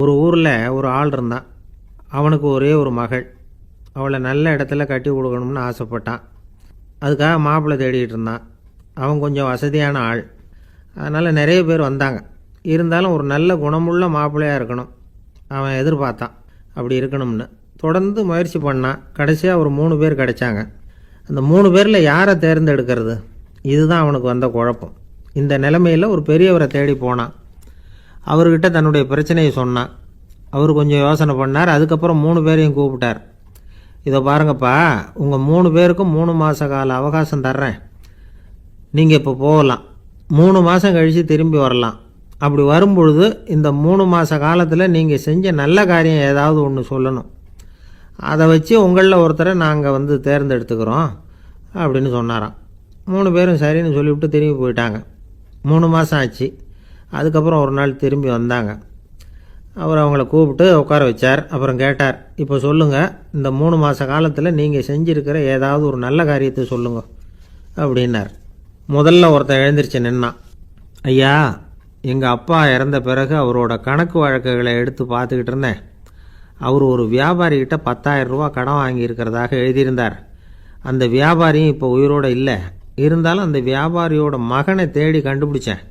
ஒரு ஊரில் ஒரு ஆள் இருந்தான். அவனுக்கு ஒரே ஒரு மகள். அவளை நல்ல இடத்துல கட்டி கொடுக்கணும்னு ஆசைப்பட்டான். அதுக்காக மாப்பிள்ளை தேடிகிட்டு இருந்தான். அவன் கொஞ்சம் வசதியான ஆள், அதனால் நிறைய பேர் வந்தாங்க. இருந்தாலும் ஒரு நல்ல குணமுள்ள மாப்பிள்ளையாக இருக்கணும் அவன் எதிர்பார்த்தான். அப்படி இருக்கணும்னு தொடர்ந்து முயற்சி பண்ணான். கடைசியாக ஒரு 3 பேர் கிடைச்சாங்க. அந்த 3 பேரில் யாரை தேர்ந்தெடுக்கிறது, இதுதான் அவனுக்கு வந்த குழப்பம். இந்த நிலைமையில் ஒரு பெரியவரை தேடி போனான். அவர்கிட்ட தன்னுடைய பிரச்சனையை சொன்னான். அவர் கொஞ்சம் யோசனை பண்ணார். அதுக்கப்புறம் 3 பேரையும் கூப்பிட்டார். இதை பாருங்கப்பா, உங்கள் 3 பேருக்கும் 3 மாத கால அவகாசம் தர்றேன். நீங்கள் இப்போ போகலாம். 3 மாதம் கழித்து திரும்பி வரலாம். அப்படி வரும்பொழுது இந்த 3 மாத காலத்தில் நீங்கள் செஞ்ச நல்ல காரியம் ஏதாவது ஒன்று சொல்லணும். அதை வச்சு உங்களில் ஒருத்தரை நாங்கள் தேர்ந்தெடுத்துக்கிறோம் அப்படின்னு சொன்னாராம். 3 பேரும் சரின்னு சொல்லிவிட்டு திரும்பி போயிட்டாங்க. 3 மாதம் ஆச்சு. அதுக்கப்புறம் ஒரு நாள் திரும்பி வந்தாங்க. அவர் அவங்கள கூப்பிட்டு உட்கார வச்சார். அப்புறம் கேட்டார், இப்போ சொல்லுங்கள், இந்த 3 மாத காலத்தில் நீங்கள் செஞ்சுருக்கிற ஏதாவது ஒரு நல்ல காரியத்தை சொல்லுங்க அப்படின்னார். முதல்ல ஒருத்தன் எழுந்திரிச்சு நின்னான். ஐயா, எங்கள் அப்பா இறந்த பிறகு அவரோட கணக்கு வழக்குகளை எடுத்து பார்த்துக்கிட்டு இருந்தேன். அவர் ஒரு வியாபாரிகிட்ட 10,000 ரூபா கடன் வாங்கியிருக்கிறதாக எழுதியிருந்தார். அந்த வியாபாரியும் இப்போ உயிரோடு இல்லை. இருந்தாலும் அந்த வியாபாரியோட மகனை தேடி கண்டுபிடிச்சேன்.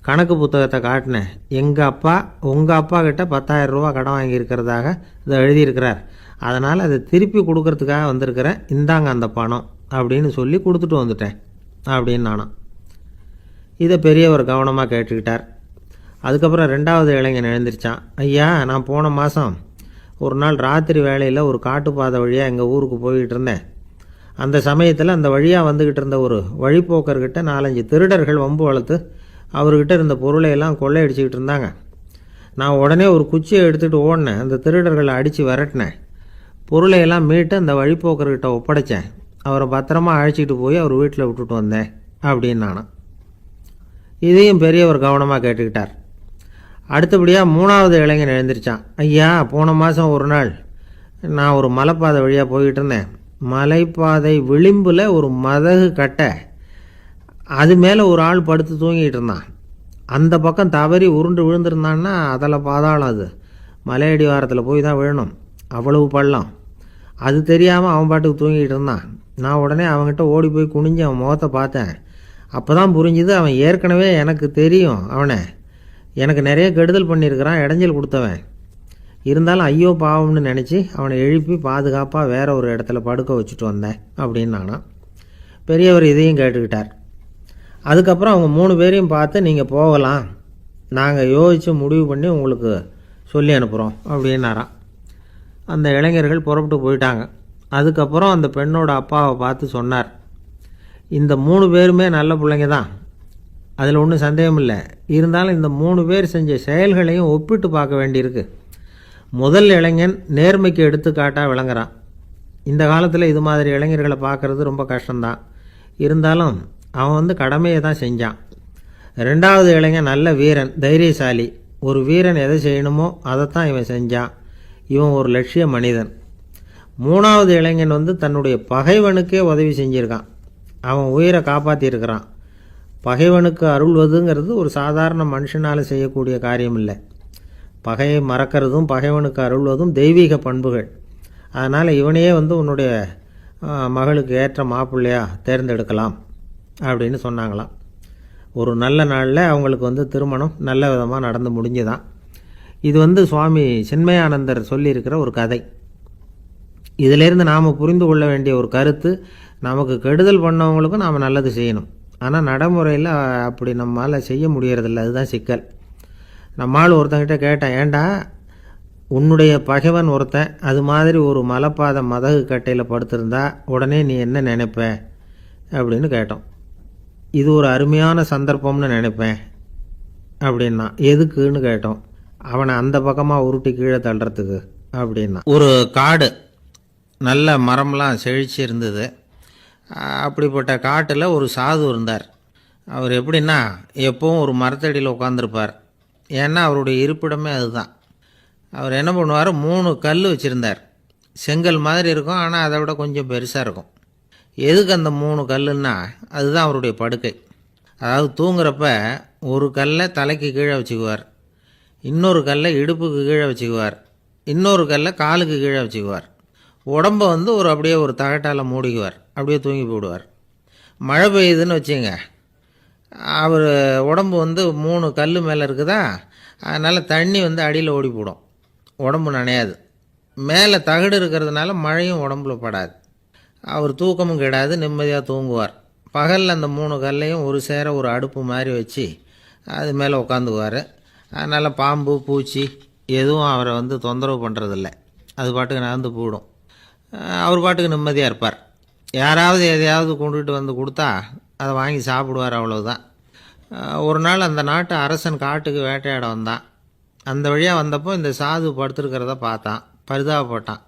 கணக்கு புத்தகத்தை காட்டினேன். எங்கள் அப்பா உங்கள் அப்பா கிட்ட 10,000 ரூபா கடன் வாங்கியிருக்கிறதாக இதை எழுதியிருக்கிறார். அதனால் அதை திருப்பி கொடுக்கறதுக்காக வந்திருக்கிறேன். இந்தாங்க அந்த பணம் அப்படின்னு சொல்லி கொடுத்துட்டு வந்துட்டேன் அப்படின்னு நானும். இதை பெரியவர் கவனமாக கேட்டுக்கிட்டார். அதுக்கப்புறம் 2வது இளைஞன் எழுந்திரிச்சான். ஐயா, நான் போன மாதம் ஒரு நாள் ராத்திரி வேளையில் ஒரு காட்டுப்பாதை வழியாக எங்கள் ஊருக்கு போய்கிட்டு இருந்தேன். அந்த சமயத்தில் அந்த வழியாக வந்துக்கிட்டு இருந்த ஒரு வழிப்போக்கர்கிட்ட 4-5 திருடர்கள் வம்பு வளர்த்து அவர்கிட்ட இருந்த பொருளை எல்லாம் கொள்ளையடிச்சிக்கிட்டு இருந்தாங்க. நான் உடனே ஒரு குச்சியை எடுத்துகிட்டு ஓடினேன். அந்த திருடர்களை அடித்து விரட்டினேன். பொருளையெல்லாம் மீட்டு அந்த வழிப்போக்கர்கிட்ட ஒப்படைச்சேன். அவரை பத்திரமா அழைச்சிட்டு போய் அவர் வீட்டில் விட்டுட்டு வந்தேன் அப்படின்னு நானும். இதையும் பெரியவர் கவனமாக கேட்டுக்கிட்டார். அடுத்தபடியாக 3வது இளைஞன் எழுந்திரிச்சான். ஐயா, போன மாதம் ஒரு நாள் நான் ஒரு மலைப்பாதை வழியாக போய்கிட்டு இருந்தேன். மலைப்பாதை விளிம்பில் ஒரு மதகு கட்டை, அது மேலே ஒரு ஆள் படுத்து தூங்கிட்டு இருந்தான். அந்த பக்கம் தவறி உருண்டு விழுந்திருந்தான்னா அதில் பாதாளம். அது மலையடி வாரத்தில் போய் தான் விழணும். அவ்வளவு பள்ளம். அது தெரியாமல் அவன் பாட்டுக்கு தூங்கிட்டு இருந்தான். நான் உடனே அவன்கிட்ட ஓடி போய் குனிஞ்சு அவன் முகத்தை பார்த்தேன். அப்போ தான் புரிஞ்சுது, அவன் ஏற்கனவே எனக்கு தெரியும். அவனை எனக்கு நிறைய கெடுதல் பண்ணியிருக்கிறான், இடைஞ்சல் கொடுத்தவன். இருந்தாலும் ஐயோ பாவம்னு நினச்சி அவனை எழுப்பி பாதுகாப்பாக வேற ஒரு இடத்துல படுக்க வச்சுட்டு வந்தேன் அப்படின்னு நானா. பெரியவர் இதையும் கேட்டுக்கிட்டார். அதுக்கப்புறம் அவங்க 3 பேரையும் பார்த்து, நீங்கள் போகலாம், நாங்கள் யோசித்து முடிவு பண்ணி உங்களுக்கு சொல்லி அனுப்புகிறோம் அப்படின்னாராம். அந்த இளைஞர்கள் புறப்பட்டு போயிட்டாங்க. அதுக்கப்புறம் அந்த பெண்ணோட அப்பாவை பார்த்து சொன்னார், இந்த 3 பேருமே நல்ல பிள்ளைங்க தான், அதில் ஒன்றும் சந்தேகம் இல்லை. இருந்தாலும் இந்த 3 பேர் செஞ்ச செயல்களையும் ஒப்பிட்டு பார்க்க வேண்டியிருக்கு. முதல் இளைஞன் நேர்மைக்கு எடுத்துக்காட்டாக விளங்குறான். இந்த காலத்தில் இது மாதிரி இளைஞர்களை பார்க்குறது ரொம்ப கஷ்டம்தான். இருந்தாலும் அவன் கடமையை தான் செஞ்சான். 2வது இளைஞன் நல்ல வீரன், தைரியசாலி. ஒரு வீரன் எதை செய்யணுமோ அதைத்தான் இவன் செஞ்சான். இவன் ஒரு லட்சிய மனிதன். 3வது இளைஞன் தன்னுடைய பகைவனுக்கே உதவி செஞ்சுருக்கான். அவன் உயிரை காப்பாற்றியிருக்கிறான். பகைவனுக்கு அருள்வதுங்கிறது ஒரு சாதாரண மனுஷனால் செய்யக்கூடிய காரியம் இல்லை. பகையை மறக்கிறதும் பகைவனுக்கு அருள்வதும் தெய்வீக பண்புகள். அதனால் இவனையே உன்னுடைய மகளுக்கு ஏற்ற மாப்பிள்ளையாக தேர்ந்தெடுக்கலாம் அப்படின்னு சொன்னாங்களாம். ஒரு நல்ல நாளில் அவங்களுக்கு திருமணம் நல்ல விதமாக நடந்து முடிஞ்சுதான். இது சுவாமி சின்மயானந்தர் சொல்லியிருக்கிற ஒரு கதை. இதிலேருந்து நாம் புரிந்து கொள்ள வேண்டிய ஒரு கருத்து, நமக்கு கெடுதல் பண்ணவங்களுக்கும் நாம் நல்லது செய்யணும். ஆனால் நடைமுறையில் அப்படி நம்மளால் செய்ய முடியறதில்ல. அதுதான் சிக்கல். நம்மால் ஒருத்தங்கிட்ட கேட்டேன், ஏண்டா உன்னுடைய பகைவன் ஒருத்தன் அது மாதிரி ஒரு மலைப்பாதை மதகு கட்டையில் படுத்திருந்தா உடனே நீ என்ன நினைப்ப அப்படின்னு கேட்டோம். இது ஒரு அருமையான சந்தர்ப்பம்னு நினைப்பேன் அப்படின்னா. எதுக்குன்னு கேட்டோம். அவனை அந்த பக்கமாக உருட்டி கீழே தள்ளுறதுக்கு அப்படின்னா. ஒரு காடு, நல்ல மரம்லாம் செழிச்சு இருந்தது. அப்படிப்பட்ட காட்டில் ஒரு சாது இருந்தார். அவர் எப்படின்னா எப்பவும் ஒரு மரத்தடியில் உட்காந்துருப்பார். ஏன்னா அவருடைய இருப்பிடமே அதுதான். அவர் என்ன பண்ணுவார், 3 கல் வச்சுருந்தார். செங்கல் மாதிரி இருக்கும், ஆனால் அதை விட கொஞ்சம் பெருசாக இருக்கும். எதுக்கு அந்த 3 கல்லுன்னா அதுதான் அவருடைய படுக்கை. அதாவது தூங்குறப்ப ஒரு கல்லை தலைக்கு கீழே வச்சுக்குவார், இன்னொரு கல்லை இடுப்புக்கு கீழே வச்சுக்குவார், இன்னொரு கல்லை காலுக்கு கீழே வச்சுக்குவார். உடம்பை வந்து அப்படியே ஒரு தகட்டால் மூடிக்குவார், அப்படியே தூங்கி போடுவார். மழை பெய்யுதுன்னு வச்சுங்க, அவர் உடம்பு வந்து 3 கல் மேலே இருக்குதா, அதனால் தண்ணி வந்து அடியில் ஓடி போடும், உடம்பு நனையாது. மேலே தகடு இருக்கிறதுனால மழையும் உடம்புல படாது. அவர் தூக்கமும் கெடாது, நிம்மதியாக தூங்குவார். பகலில் அந்த 3 கல்லையும் ஒரு சேர ஒரு அடுப்பு மாதிரி வச்சு அது மேலே உட்காந்துக்குவார். அதனால் பாம்பு பூச்சி எதுவும் அவரை வந்து தொந்தரவு பண்ணுறதில்ல, அது பாட்டுக்கு நடந்து போயிடும். அவர் பாட்டுக்கு நிம்மதியாக இருப்பார். யாராவது எதையாவது கொண்டுகிட்டு வந்து கொடுத்தா அதை வாங்கி சாப்பிடுவார், அவ்வளவுதான். ஒரு நாள் அந்த நாட்டு அரசன் காட்டுக்கு வேட்டையாட வந்தான். அந்த வழியாக வந்தப்போ இந்த சாது படுத்துருக்கிறத பார்த்தான், பரிதாபப்பட்டான்.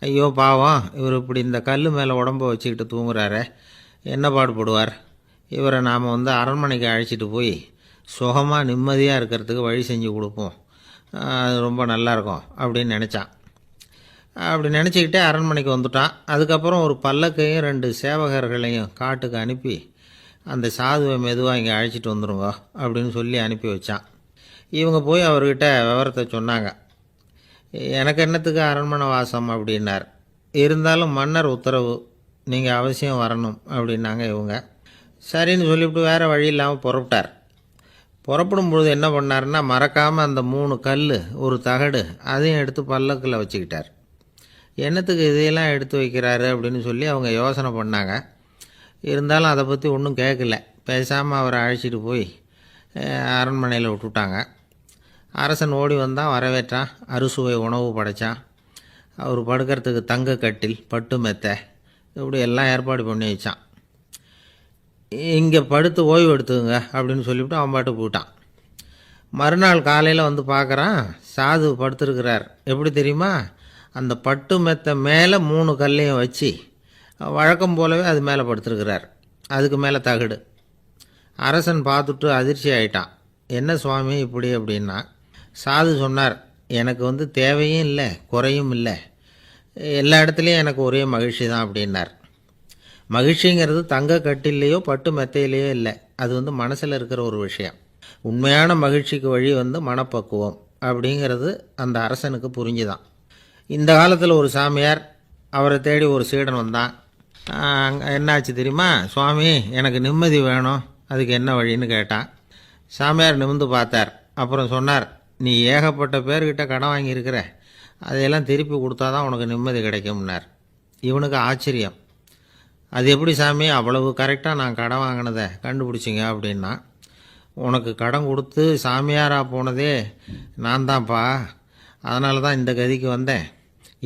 ஐயோ பாவம், இவர் இப்படி இந்த கல் மேலே உடம்பை வச்சுக்கிட்டு தூங்குறாரு, என்ன பாடுபடுவார், இவரை நாம் வந்து அரண்மனைக்கு அழைச்சிட்டு போய் சுகமாக நிம்மதியாக இருக்கிறதுக்கு வழி செஞ்சு கொடுப்போம், அது ரொம்ப நல்லாயிருக்கும் அப்படின்னு நினச்சான். அப்படி நினச்சிக்கிட்டே அரண்மனைக்கு வந்துட்டான். அதுக்கப்புறம் ஒரு பல்லக்கையும் 2 சேவகர்களையும் காட்டுக்கு அனுப்பி அந்த சாதுவை மெதுவாக இங்கே அழைச்சிட்டு வந்துடுங்க அப்படின்னு சொல்லி அனுப்பி வச்சான். இவங்க போய் அவர்கிட்ட விவரத்தை சொன்னாங்க. எனக்கு என்னத்துக்கு அரண்மனை வாசம் அப்படின்னார். இருந்தாலும் மன்னர் உத்தரவு, நீங்கள் அவசியம் வரணும் அப்படின்னாங்க இவங்க. சரின்னு சொல்லிவிட்டு வேறு வழி இல்லாமல் புறப்பட்டார். புறப்படும் பொழுது என்ன பண்ணாருன்னா, மறக்காமல் அந்த 3 கல் ஒரு தகடு அதையும் எடுத்து பல்லக்கில் வச்சுக்கிட்டார். என்னத்துக்கு இதையெல்லாம் எடுத்து வைக்கிறாரு அப்படின்னு சொல்லி அவங்க யோசனை பண்ணாங்க. இருந்தாலும் அதை பற்றி ஒன்றும் கேட்கல. பேசாமல் அவரை அழைச்சிட்டு போய் அரண்மனையில் விட்டுட்டாங்க. அரசன் ஓடி வந்தான், வரவேற்றான், அறுசுவை உணவு படைத்தான். அவர் படுக்கிறதுக்கு தங்க கட்டில், பட்டு மெத்தை, இப்படி எல்லாம் ஏற்பாடு பண்ணி வச்சான். இங்கே படுத்து ஓய்வு எடுத்துங்க அப்படின்னு சொல்லிவிட்டு அவன் பாட்டு போயிட்டான். மறுநாள் காலையில் வந்து பார்க்குறான், சாது படுத்துருக்கிறார். எப்படி தெரியுமா, அந்த பட்டு மெத்தை மேலே 3 கல்லையும் வச்சு வழக்கம் போலவே அது மேலே படுத்துருக்கிறார், அதுக்கு மேலே தகடு. அரசன் பார்த்துட்டு அதிர்ச்சி ஆயிட்டான். என்ன சுவாமி இப்படி அப்படின்னா, சாது சொன்னார், எனக்கு வந்து தேவையும் இல்லை குறையும் இல்லை, எல்லா இடத்துலையும் எனக்கு ஒரே மகிழ்ச்சி தான் அப்படின்னார். மகிழ்ச்சிங்கிறது தங்க கட்டிலேயோ பட்டு மெத்தையிலேயோ இல்லை, அது வந்து மனசில் இருக்கிற ஒரு விஷயம். உண்மையான மகிழ்ச்சிக்கு வழி வந்து மனப்பக்குவம் அப்படிங்கிறது அந்த அரசனுக்கு புரிஞ்சுதான். இந்த காலத்தில் ஒரு சாமியார், அவரை தேடி ஒரு சீடன் வந்தான். என்னாச்சு தெரியுமா, சுவாமி எனக்கு நிம்மதி வேணும், அதுக்கு என்ன வழின்னு கேட்டான். சாமியார் நிமிர்ந்து பார்த்தார். அப்புறம் சொன்னார், நீ ஏகப்பட்ட பேர்கிட்ட கடன் வாங்கியிருக்கிற, அதையெல்லாம் திருப்பி கொடுத்தா தான் உனக்கு நிம்மதி கிடைக்கும்னார். இவனுக்கு ஆச்சரியம். அது எப்படி சாமி, அவ்வளவு கரெக்டாக நான் கடன் வாங்கினதை கண்டுபிடிச்சிங்க அப்படின்னா. உனக்கு கடன் கொடுத்து சாமியாராக போனதே நான் தான்ப்பா, அதனால தான் இந்த கதிக்கு வந்தேன்.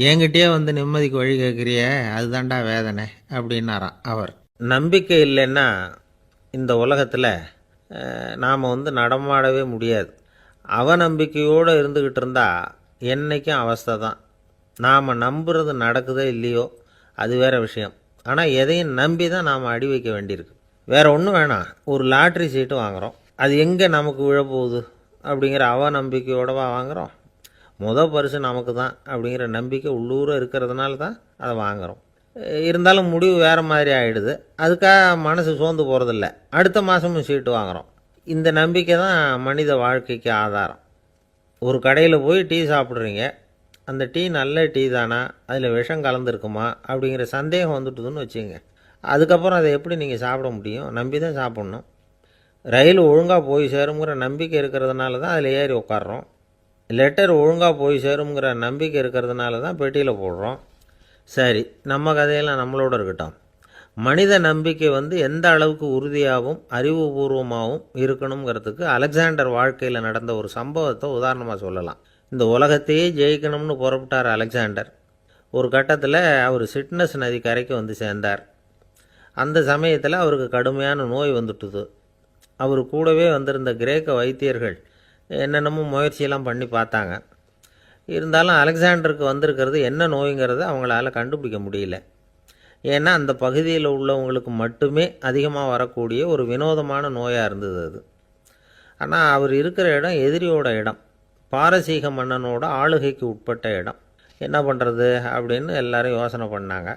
என்கிட்டயே வந்து நிம்மதிக்கு வழி கேட்குறியே, அதுதான்டா வேதனை அப்படின்னாராம் அவர். நம்பிக்கை இல்லைன்னா இந்த உலகத்தில் நாம் வந்து நடமாடவே முடியாது. அவநம்பிக்கையோடு இருந்துக்கிட்டு இருந்தால் என்றைக்கும் அவஸ்தை தான். நாம் நம்புறது நடக்குதோ இல்லையோ அது வேறு விஷயம். ஆனால் எதையும் நம்பி தான் நாம் அடி வைக்க வேண்டியிருக்கு. வேறு ஒன்றும் வேணாம், ஒரு லாட்ரி சீட்டு வாங்குகிறோம், அது எங்கே நமக்கு விழப்போகுது அப்படிங்கிற அவநம்பிக்கையோடவா வாங்குகிறோம். பரிசு நமக்கு தான் அப்படிங்கிற நம்பிக்கை உள்ளூர இருக்கிறதுனால தான் அதை வாங்குகிறோம். இருந்தாலும் முடிவு வேறு மாதிரி ஆகிடுது, அதுக்காக மனசு சோர்ந்து போகிறதில்ல, அடுத்த மாதமும் சீட்டு வாங்குகிறோம். இந்த நம்பிக்கை தான் மனித வாழ்க்கைக்கு ஆதாரம். ஒரு கடையில் போய் டீ சாப்பிட்றீங்க, அந்த டீ நல்ல டீ தானா, அதில் விஷம் கலந்துருக்குமா அப்படிங்கிற சந்தேகம் வந்துட்டுதுன்னு வச்சுங்க. அதுக்கப்புறம் அதை எப்படி நீங்கள் சாப்பிட முடியும், நம்பி தான் சாப்பிட்ணும். ரயில் ஒழுங்காக போய் சேருங்கிற நம்பிக்கை இருக்கிறதுனால தான் அதில் ஏறி உட்காடுறோம். லெட்டர் ஒழுங்காக போய் சேருங்கிற நம்பிக்கை இருக்கிறதுனால தான் பெட்டியில் போடுறோம். சரி, நம்ம கதையெல்லாம் நம்மளோட இருக்கட்டும். மனித நம்பிக்கை வந்து எந்த அளவுக்கு உறுதியாகவும் அறிவுபூர்வமாகவும் இருக்கணுங்கிறதுக்கு அலெக்சாண்டர் வாழ்க்கையில் நடந்த ஒரு சம்பவத்தை உதாரணமாக சொல்லலாம். இந்த உலகத்தையே ஜெயிக்கணும்னு புறப்பட்டார் அலெக்சாண்டர். ஒரு கட்டத்தில் அவர் சிட்னஸ் நதி கரைக்கு வந்து சேர்ந்தார். அந்த சமயத்தில் அவருக்கு கடுமையான நோய் வந்துட்டுது. அவர் கூடவே வந்திருந்த கிரேக்க வைத்தியர்கள் என்னென்னமோ முயற்சியெல்லாம் பண்ணி பார்த்தாங்க. இருந்தாலும் அலெக்சாண்டருக்கு வந்திருக்கிறது என்ன நோய்ங்கிறத அவங்களால கண்டுபிடிக்க முடியல. ஏன்னா அந்த பகுதியில் உள்ளவங்களுக்கு மட்டுமே அதிகமாக வரக்கூடிய ஒரு வினோதமான நோயாக இருந்தது அது. ஆனால் அவர் இருக்கிற இடம் எதிரியோட இடம், பாரசீக மன்னனோட ஆளுகைக்கு உட்பட்ட இடம். என்ன பண்ணுறது அப்படின்னு எல்லாரும் யோசனை பண்ணாங்க.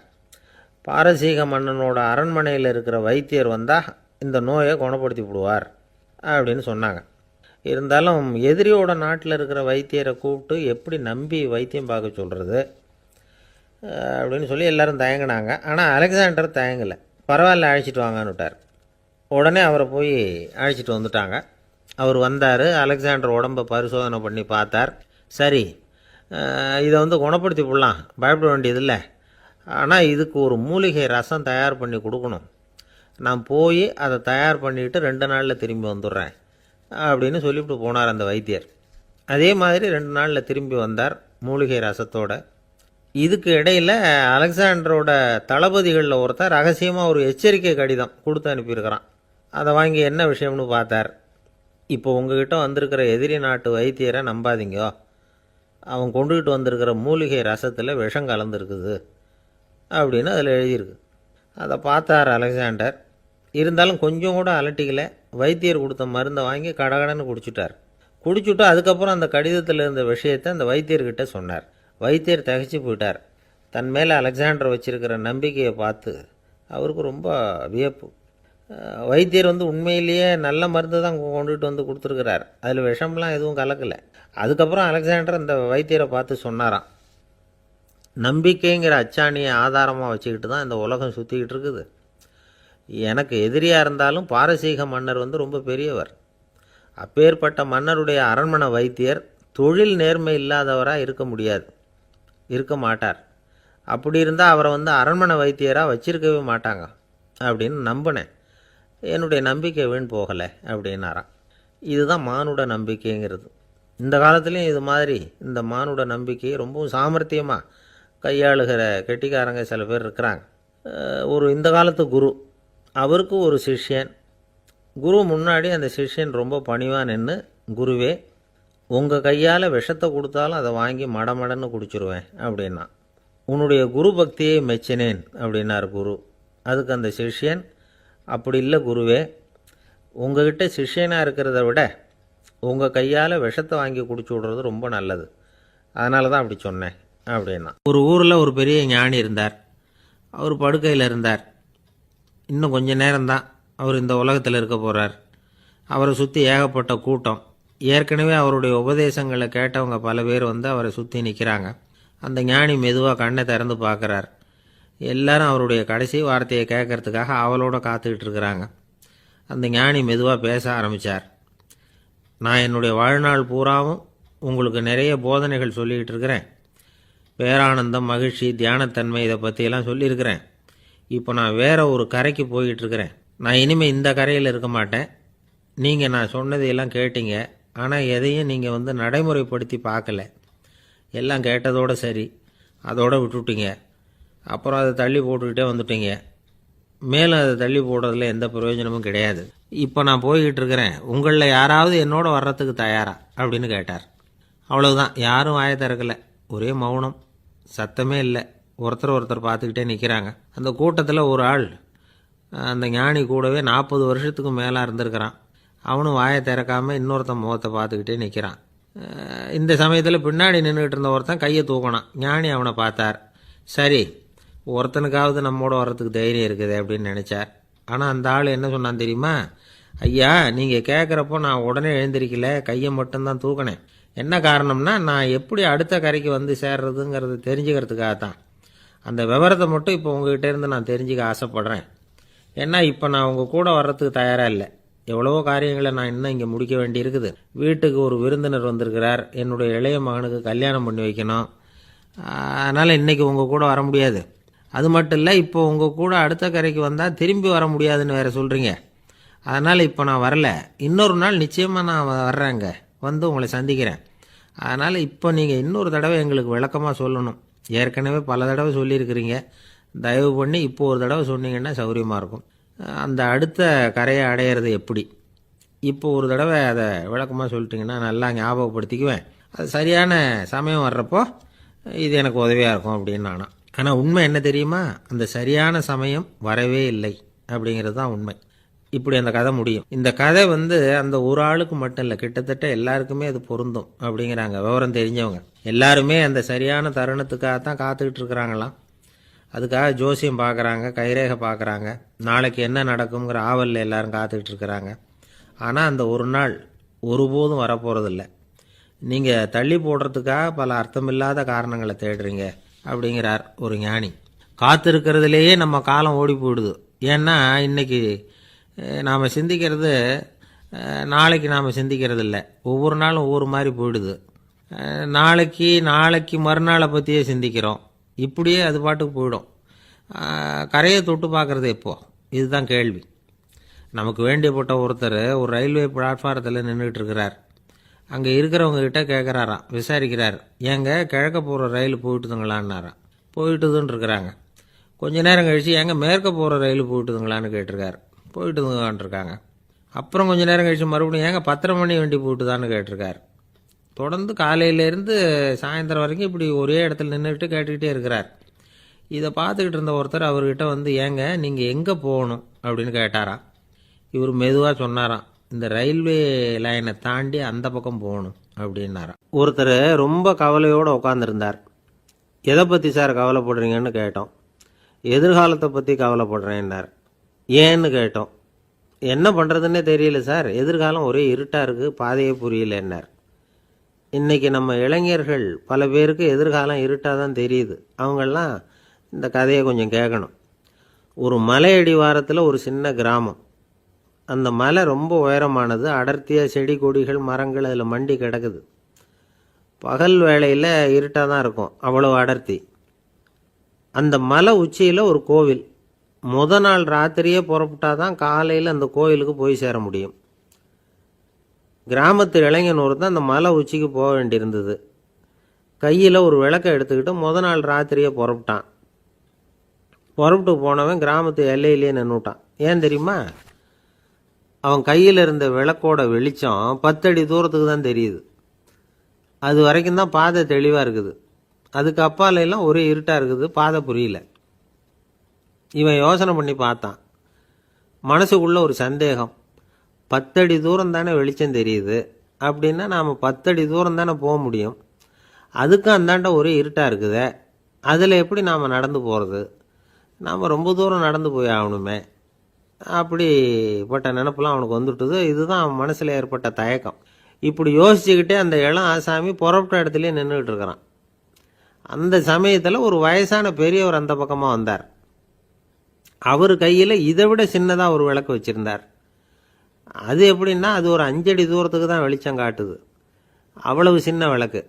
பாரசீக மன்னனோட அரண்மனையில் இருக்கிற வைத்தியர் வந்தால் இந்த நோயை குணப்படுத்தி விடுவார் அப்படின்னு சொன்னாங்க. இருந்தாலும் எதிரியோட நாட்டில் இருக்கிற வைத்தியரை கூப்பிட்டு எப்படி நம்பி வைத்தியம் பார்க்க சொல்கிறது அப்படின்னு சொல்லி எல்லோரும் தயங்கினாங்க. ஆனால் அலெக்சாண்டர் தயங்கலை. பரவாயில்ல, அழைச்சிட்டு வாங்கன்னு விட்டார். உடனே அவரை போய் அழைச்சிட்டு வந்துட்டாங்க. அவர் வந்தார். அலெக்சாண்டர் உடம்பை பரிசோதனை பண்ணி பார்த்தார். சரி, இதை குணப்படுத்தி விடலாம், பயப்பட வேண்டியதில்லை. ஆனால் இதுக்கு ஒரு மூலிகை ரசம் தயார் பண்ணி கொடுக்கணும். நான் போய் அதை தயார் பண்ணிவிட்டு 2 நாளில் திரும்பி வந்துடுறேன் அப்படின்னு சொல்லிவிட்டு போனார் அந்த வைத்தியர். அதே மாதிரி 2 நாளில் திரும்பி வந்தார் மூலிகை ரசத்தோட. இதுக்கு இடையில் அலெக்சாண்டரோட தளபதிகளில் ஒருத்தர் ரகசியமாக ஒரு எச்சரிக்கை கடிதம் கொடுத்து அனுப்பியிருக்கிறான். அதை வாங்கி என்ன விஷயம்னு பார்த்தார். இப்போ உங்ககிட்ட வந்திருக்கிற எதிரி நாட்டு வைத்தியரை நம்பாதீங்கோ, அவன் கொண்டுகிட்டு வந்திருக்கிற மூலிகை ரசத்தில் விஷம் கலந்துருக்குது அப்படின்னு அதில் எழுதியிருக்கு. அதை பார்த்தார் அலெக்சாண்டர். இருந்தாலும் கொஞ்சம் கூட அலட்டிக்கலை. வைத்தியர் கொடுத்த மருந்தை வாங்கி கடகடன்னு குடிச்சிட்டார். குடிச்சுட்டு அதுக்கப்புறம் அந்த கடிதத்தில் இருந்த விஷயத்தை அந்த வைத்தியர்கிட்ட சொன்னார். வைத்தியர் திகைச்சு போயிட்டார். தன் மேலே அலெக்சாண்டர் வச்சிருக்கிற நம்பிக்கையை பார்த்து அவருக்கு ரொம்ப வியப்பு. வைத்தியர் உண்மையிலேயே நல்ல மருந்து தான் கொண்டுகிட்டு கொடுத்துருக்கிறார், அதில் விஷம்லாம் எதுவும் கலக்கலை. அதுக்கப்புறம் அலெக்சாண்டர் அந்த வைத்தியரை பார்த்து சொன்னாராம், நம்பிக்கைங்கிற அச்சாணியை ஆதாரமாக வச்சுக்கிட்டு தான் இந்த உலகம் சுற்றிக்கிட்டு இருக்குது. எனக்கு எதிரியாக இருந்தாலும் பாரசீக மன்னர் ரொம்ப பெரியவர். அப்பேற்பட்ட மன்னருடைய அரண்மனை வைத்தியர் தொழில் நேர்மை இல்லாதவராக இருக்க மாட்டார். அப்படி இருந்தால் அவரை அரண்மனை வைத்தியராக வச்சிருக்கவே மாட்டாங்க அப்படின்னு நம்பினேன். என்னுடைய நம்பிக்கை வீண் போகலை அப்படின்னாராம். இதுதான் மானுட நம்பிக்கைங்கிறது. இந்த காலத்துலேயும் இது மாதிரி இந்த மானுட நம்பிக்கையை ரொம்பவும் சாமர்த்தியமாக கையாளுகிற கெட்டிக்காரங்க சில பேர் இருக்கிறாங்க. இந்த காலத்து குரு, அவருக்கு ஒரு சிஷ்யன். குரு முன்னாடி அந்த சிஷ்யன் ரொம்ப பணிவாக நின்று, குருவே, உங்கள் கையால் விஷத்தை கொடுத்தாலும் அதை வாங்கி மடமடன்னு குடிச்சிருவேன் அப்படின்னா. உன்னுடைய குரு பக்தியை மெச்சினேன் அப்படின்னார் குரு. அதுக்கு அந்த சிஷ்யன், அப்படி இல்லை குருவே, உங்ககிட்ட சிஷ்யனாக இருக்கிறத விட உங்கள் கையால் விஷத்தை வாங்கி குடிச்சு விடுறது ரொம்ப நல்லது, அதனால தான் அப்படி சொன்னேன் அப்படின்னா. ஒரு ஊரில் ஒரு பெரிய ஞானி இருந்தார். அவர் படுக்கையில் இருந்தார். இன்னும் கொஞ்ச நேரம்தான் அவர் இந்த உலகத்தில் இருக்க போகிறார். அவரை சுற்றி ஏகப்பட்ட கூட்டம். ஏற்கனவே அவருடைய உபதேசங்களை கேட்டவங்க பல பேர் அவரை சுற்றி நிற்கிறாங்க. அந்த ஞானி மெதுவாக கண்ணை திறந்து பார்க்குறார். எல்லாரும் அவருடைய கடைசி வார்த்தையை கேட்கறதுக்காக அவளோட காத்துக்கிட்டு இருக்கிறாங்க. அந்த ஞானி மெதுவாக பேச ஆரம்பித்தார். நான் என்னுடைய வாழ்நாள் பூராவும் உங்களுக்கு நிறைய போதனைகள் சொல்லிக்கிட்டு இருக்கிறேன். பேரானந்தம், மகிழ்ச்சி, தியானத்தன்மை, இதை பற்றியெல்லாம் சொல்லியிருக்கிறேன். இப்போ நான் வேறு ஒரு கரைக்கு போய்கிட்டுருக்கிறேன். நான் இனிமேல் இந்த கரையில் இருக்க மாட்டேன். நீங்கள் நான் சொன்னதையெல்லாம் கேட்டீங்க, ஆனால் எதையும் நீங்கள் நடைமுறைப்படுத்தி பார்க்கல. எல்லாம் கேட்டதோடு சரி, அதோடு விட்டுவிட்டீங்க. அப்புறம் அதை தள்ளி போட்டுக்கிட்டே வந்துட்டீங்க. மேலும் அதை தள்ளி போடுறதுல எந்த பிரயோஜனமும் கிடையாது. இப்போ நான் போய்கிட்டு இருக்கிறேன். உங்களில் யாராவது என்னோட வர்றதுக்கு தயாரா அப்படின்னு கேட்டார். அவ்வளவுதான். யாரும் வாயை திறக்கலை. ஒரே மௌனம், சத்தமே இல்லை. ஒருத்தர் பார்த்துக்கிட்டே நிற்கிறாங்க. அந்த கூட்டத்தில் ஒரு ஆள் அந்த ஞானி கூடவே 40 வருஷத்துக்கு மேலே இருந்திருக்கிறான். அவனும் வாயை திறக்காமல் இன்னொருத்தன் முகத்தை பார்த்துக்கிட்டே நிற்கிறான். இந்த சமயத்தில் பின்னாடி நின்றுக்கிட்டு இருந்த ஒருத்தன் கையை தூக்கினான். ஞானி அவனை பார்த்தார். சரி, ஒருத்தனுக்காவது நம்மோட வர்றதுக்கு தைரியம் இருக்குது அப்படின்னு நினச்சார். ஆனால் அந்த ஆள் என்ன சொன்னான் தெரியுமா? ஐயா, நீங்கள் கேட்குறப்போ நான் உடனே எழுந்திருக்கல, கையை மட்டும்தான் தூக்கினேன். என்ன காரணம்னா, நான் எப்படி அடுத்த கரைக்கு சேர்றதுங்கிறது தெரிஞ்சுக்கிறதுக்காக தான். அந்த விவரத்தை மட்டும் இப்போ உங்ககிட்ட இருந்து நான் தெரிஞ்சுக்க ஆசைப்பட்றேன். ஏன்னா இப்போ நான் உங்கள் கூட வர்றதுக்கு தயாராக இல்லை. எவ்வளவோ காரியங்களை நான் இன்னும் இங்கே முடிக்க வேண்டி இருக்குது. வீட்டுக்கு ஒரு விருந்தினர் வந்திருக்கிறார். என்னுடைய இளைய மகனுக்கு கல்யாணம் பண்ணி வைக்கணும். அதனால் இன்றைக்கி உங்கள் கூட வர முடியாது. அது மட்டும் இல்லை, இப்போ உங்கள் கூட அடுத்த கரைக்கு வந்தால் திரும்பி வர முடியாதுன்னு வேறு சொல்கிறீங்க. அதனால் இப்போ நான் வரல. இன்னொரு நாள் நிச்சயமாக நான் வர்றேங்க, உங்களை சந்திக்கிறேன். அதனால் இப்போ நீங்கள் இன்னொரு தடவை எங்களுக்கு விளக்கமாக சொல்லணும். ஏற்கனவே பல தடவை சொல்லியிருக்கிறீங்க. தயவு பண்ணி இப்போ ஒரு தடவை சொன்னீங்கன்னா சௌகரியமாக இருக்கும். அந்த அடுத்த கரையை அடையிறது எப்படி? இப்போ ஒரு தடவை அதை விளக்கமாக சொல்லிட்டிங்கன்னா நல்லா ஞாபகப்படுத்திக்குவேன். அது சரியான சமயம் வர்றப்போ இது எனக்கு உதவியாக இருக்கும் அப்படின்னு நானா. ஆனால் உண்மை என்ன தெரியுமா? அந்த சரியான சமயம் வரவே இல்லை அப்படிங்கிறது தான் உண்மை. இப்படி அந்த கதை முடியும். இந்த கதை அந்த ஒரு ஆளுக்கு மட்டும் இல்லை, கிட்டத்தட்ட எல்லாருக்குமே அது பொருந்தும் அப்படிங்கிறாங்க விவரம் தெரிஞ்சவங்க. எல்லாருமே அந்த சரியான தருணத்துக்காக தான் காத்துக்கிட்டு இருக்கிறாங்களாம். அதுக்காக ஜோசியம் பார்க்குறாங்க, கைரேகை பார்க்குறாங்க, நாளைக்கு என்ன நடக்குங்கிற ஆவலில் எல்லாரும் காத்துக்கிட்டு இருக்கிறாங்க. ஆனால் அந்த ஒரு நாள் ஒருபோதும் வரப்போகிறதில்ல. நீங்கள் தள்ளி போடுறதுக்காக பல அர்த்தமில்லாத காரணங்களை தேடுறீங்க அப்படிங்கிறார் ஒரு ஞானி. காத்திருக்கிறதுலேயே நம்ம காலம் ஓடி போயிடுது. ஏன்னா இன்னைக்கு நாம் சிந்திக்கிறது நாளைக்கு நாம் சிந்திக்கிறது இல்லை. ஒவ்வொரு நாளும் ஒவ்வொரு மாதிரி போயிடுது. நாளைக்கு மறுநாளை பற்றியே சிந்திக்கிறோம். இப்படியே அது பாட்டுக்கு போயிடும். கரையை தொட்டு பார்க்குறது எப்போ? இதுதான் கேள்வி. நமக்கு வேண்டியப்பட்ட ஒருத்தர் ஒரு ரயில்வே பிளாட்ஃபாரத்தில் நின்றுட்டு இருக்கிறார். அங்கே இருக்கிறவங்க கிட்ட கேட்குறாராம், விசாரிக்கிறார். ஏங்க கிழக்க போகிற ரயில் போயிட்டுதுங்களான்னாராம். போயிட்டுதுன்னு இருக்கிறாங்க. கொஞ்ச நேரம் கழிச்சு ஏங்க மேற்க போகிற ரயில் போயிட்டுதுங்களான்னு கேட்டிருக்காரு. போயிட்டுதுங்களான் இருக்காங்க. அப்புறம் கொஞ்ச நேரம் கழிச்சு மறுபடியும் ஏங்க 10:30 மணி வண்டி போயிட்டுதான்னு கேட்டிருக்காரு. தொடர்ந்து காலையிலேருந்து சாயந்தரம் வரைக்கும் இப்படி ஒரே இடத்துல நின்றுட்டு கேட்டுக்கிட்டே இருக்கிறார். இதை பார்த்துக்கிட்டு இருந்த ஒருத்தர் அவர்கிட்ட வந்து, ஏங்க நீங்கள் எங்கே போகணும் அப்படின்னு கேட்டாராம். இவர் மெதுவாக சொன்னாராம், இந்த ரயில்வே லைனை தாண்டி அந்த பக்கம் போகணும் அப்படின்னாராம். ஒருத்தர் ரொம்ப கவலையோடு உட்காந்துருந்தார். எதை பற்றி சார் கவலைப்படுறீங்கன்னு கேட்டோம். எதிர்காலத்தை பற்றி கவலைப்படுறேன்னார். ஏன்னு கேட்டோம். என்ன பண்ணுறதுன்னே தெரியல சார், எதிர்காலம் ஒரே இருட்டாக இருக்குது, பாதையே புரியலன்னார். இன்றைக்கி நம்ம இளைஞர்கள் பல பேருக்கு எதிர்காலம் இருட்டாக தான் தெரியுது. அவங்கெல்லாம் இந்த கதையை கொஞ்சம் கேட்கணும். ஒரு மலை அடிவாரத்தில் ஒரு சின்ன கிராமம். அந்த மலை ரொம்ப உயரமானது. அடர்த்தியாக செடி கொடிகள் மரங்கள் அதில் மண்டி கிடக்குது. பகல் வேளையில் இருட்டாக தான் இருக்கும், அவ்வளோ அடர்த்தி. அந்த மலை உச்சியில் ஒரு கோவில். நாள் ராத்திரியே புறப்பட்டால் தான் காலையில் அந்த கோவிலுக்கு போய் சேர முடியும். கிராமத்து இளைஞன் ஒருத்தன் அந்த மலை உச்சிக்கு போக வேண்டியிருந்தது. கையில் ஒரு விளக்கை எடுத்துக்கிட்டு நாள் ராத்திரியே புறப்பட்டான். புறப்பட்டு போனவன் கிராமத்து எல்லையிலேயே நின்றுட்டான். ஏன் தெரியுமா? அவன் கையில் இருந்த விளக்கோட வெளிச்சம் 10 அடி தூரத்துக்கு தான் தெரியுது. அது வரைக்கும் தான் பாதை தெளிவாக இருக்குது. அதுக்கு அப்பாலெல்லாம் ஒரே இருட்டாக இருக்குது, பாதை புரியல. இவன் யோசனை பண்ணி பார்த்தான். மனசுக்குள்ள ஒரு சந்தேகம். 10 அடி தூரம் தானே வெளிச்சம் தெரியுது, அப்படின்னா நாம் 10 அடி தூரம் தானே போக முடியும். அதுக்கும் அந்தாண்ட ஒரே இருட்டாக இருக்குதே, அதில் எப்படி நாம் நடந்து போகிறது? நாம் ரொம்ப தூரம் நடந்து போய் ஆகணுமே. அப்படிப்பட்ட நினப்பெல்லாம் அவனுக்கு வந்துட்டுது. இதுதான் அவன் மனசில் ஏற்பட்ட தயக்கம். இப்படி யோசிச்சுக்கிட்டே அந்த இளம் ஆசாமி புறப்பட்ட இடத்துலையே நின்றுக்கிட்டு இருக்கிறான். அந்த சமயத்தில் ஒரு வயசான பெரியவர் அந்த பக்கமாக வந்தார். அவர் கையில் இதை விட சின்னதாக ஒரு விளக்கு வச்சுருந்தார். அது எப்படின்னா அது ஒரு 5 அடி தூரத்துக்கு தான் வெளிச்சம் காட்டுது. அவ்வளவு சின்ன விளக்கு.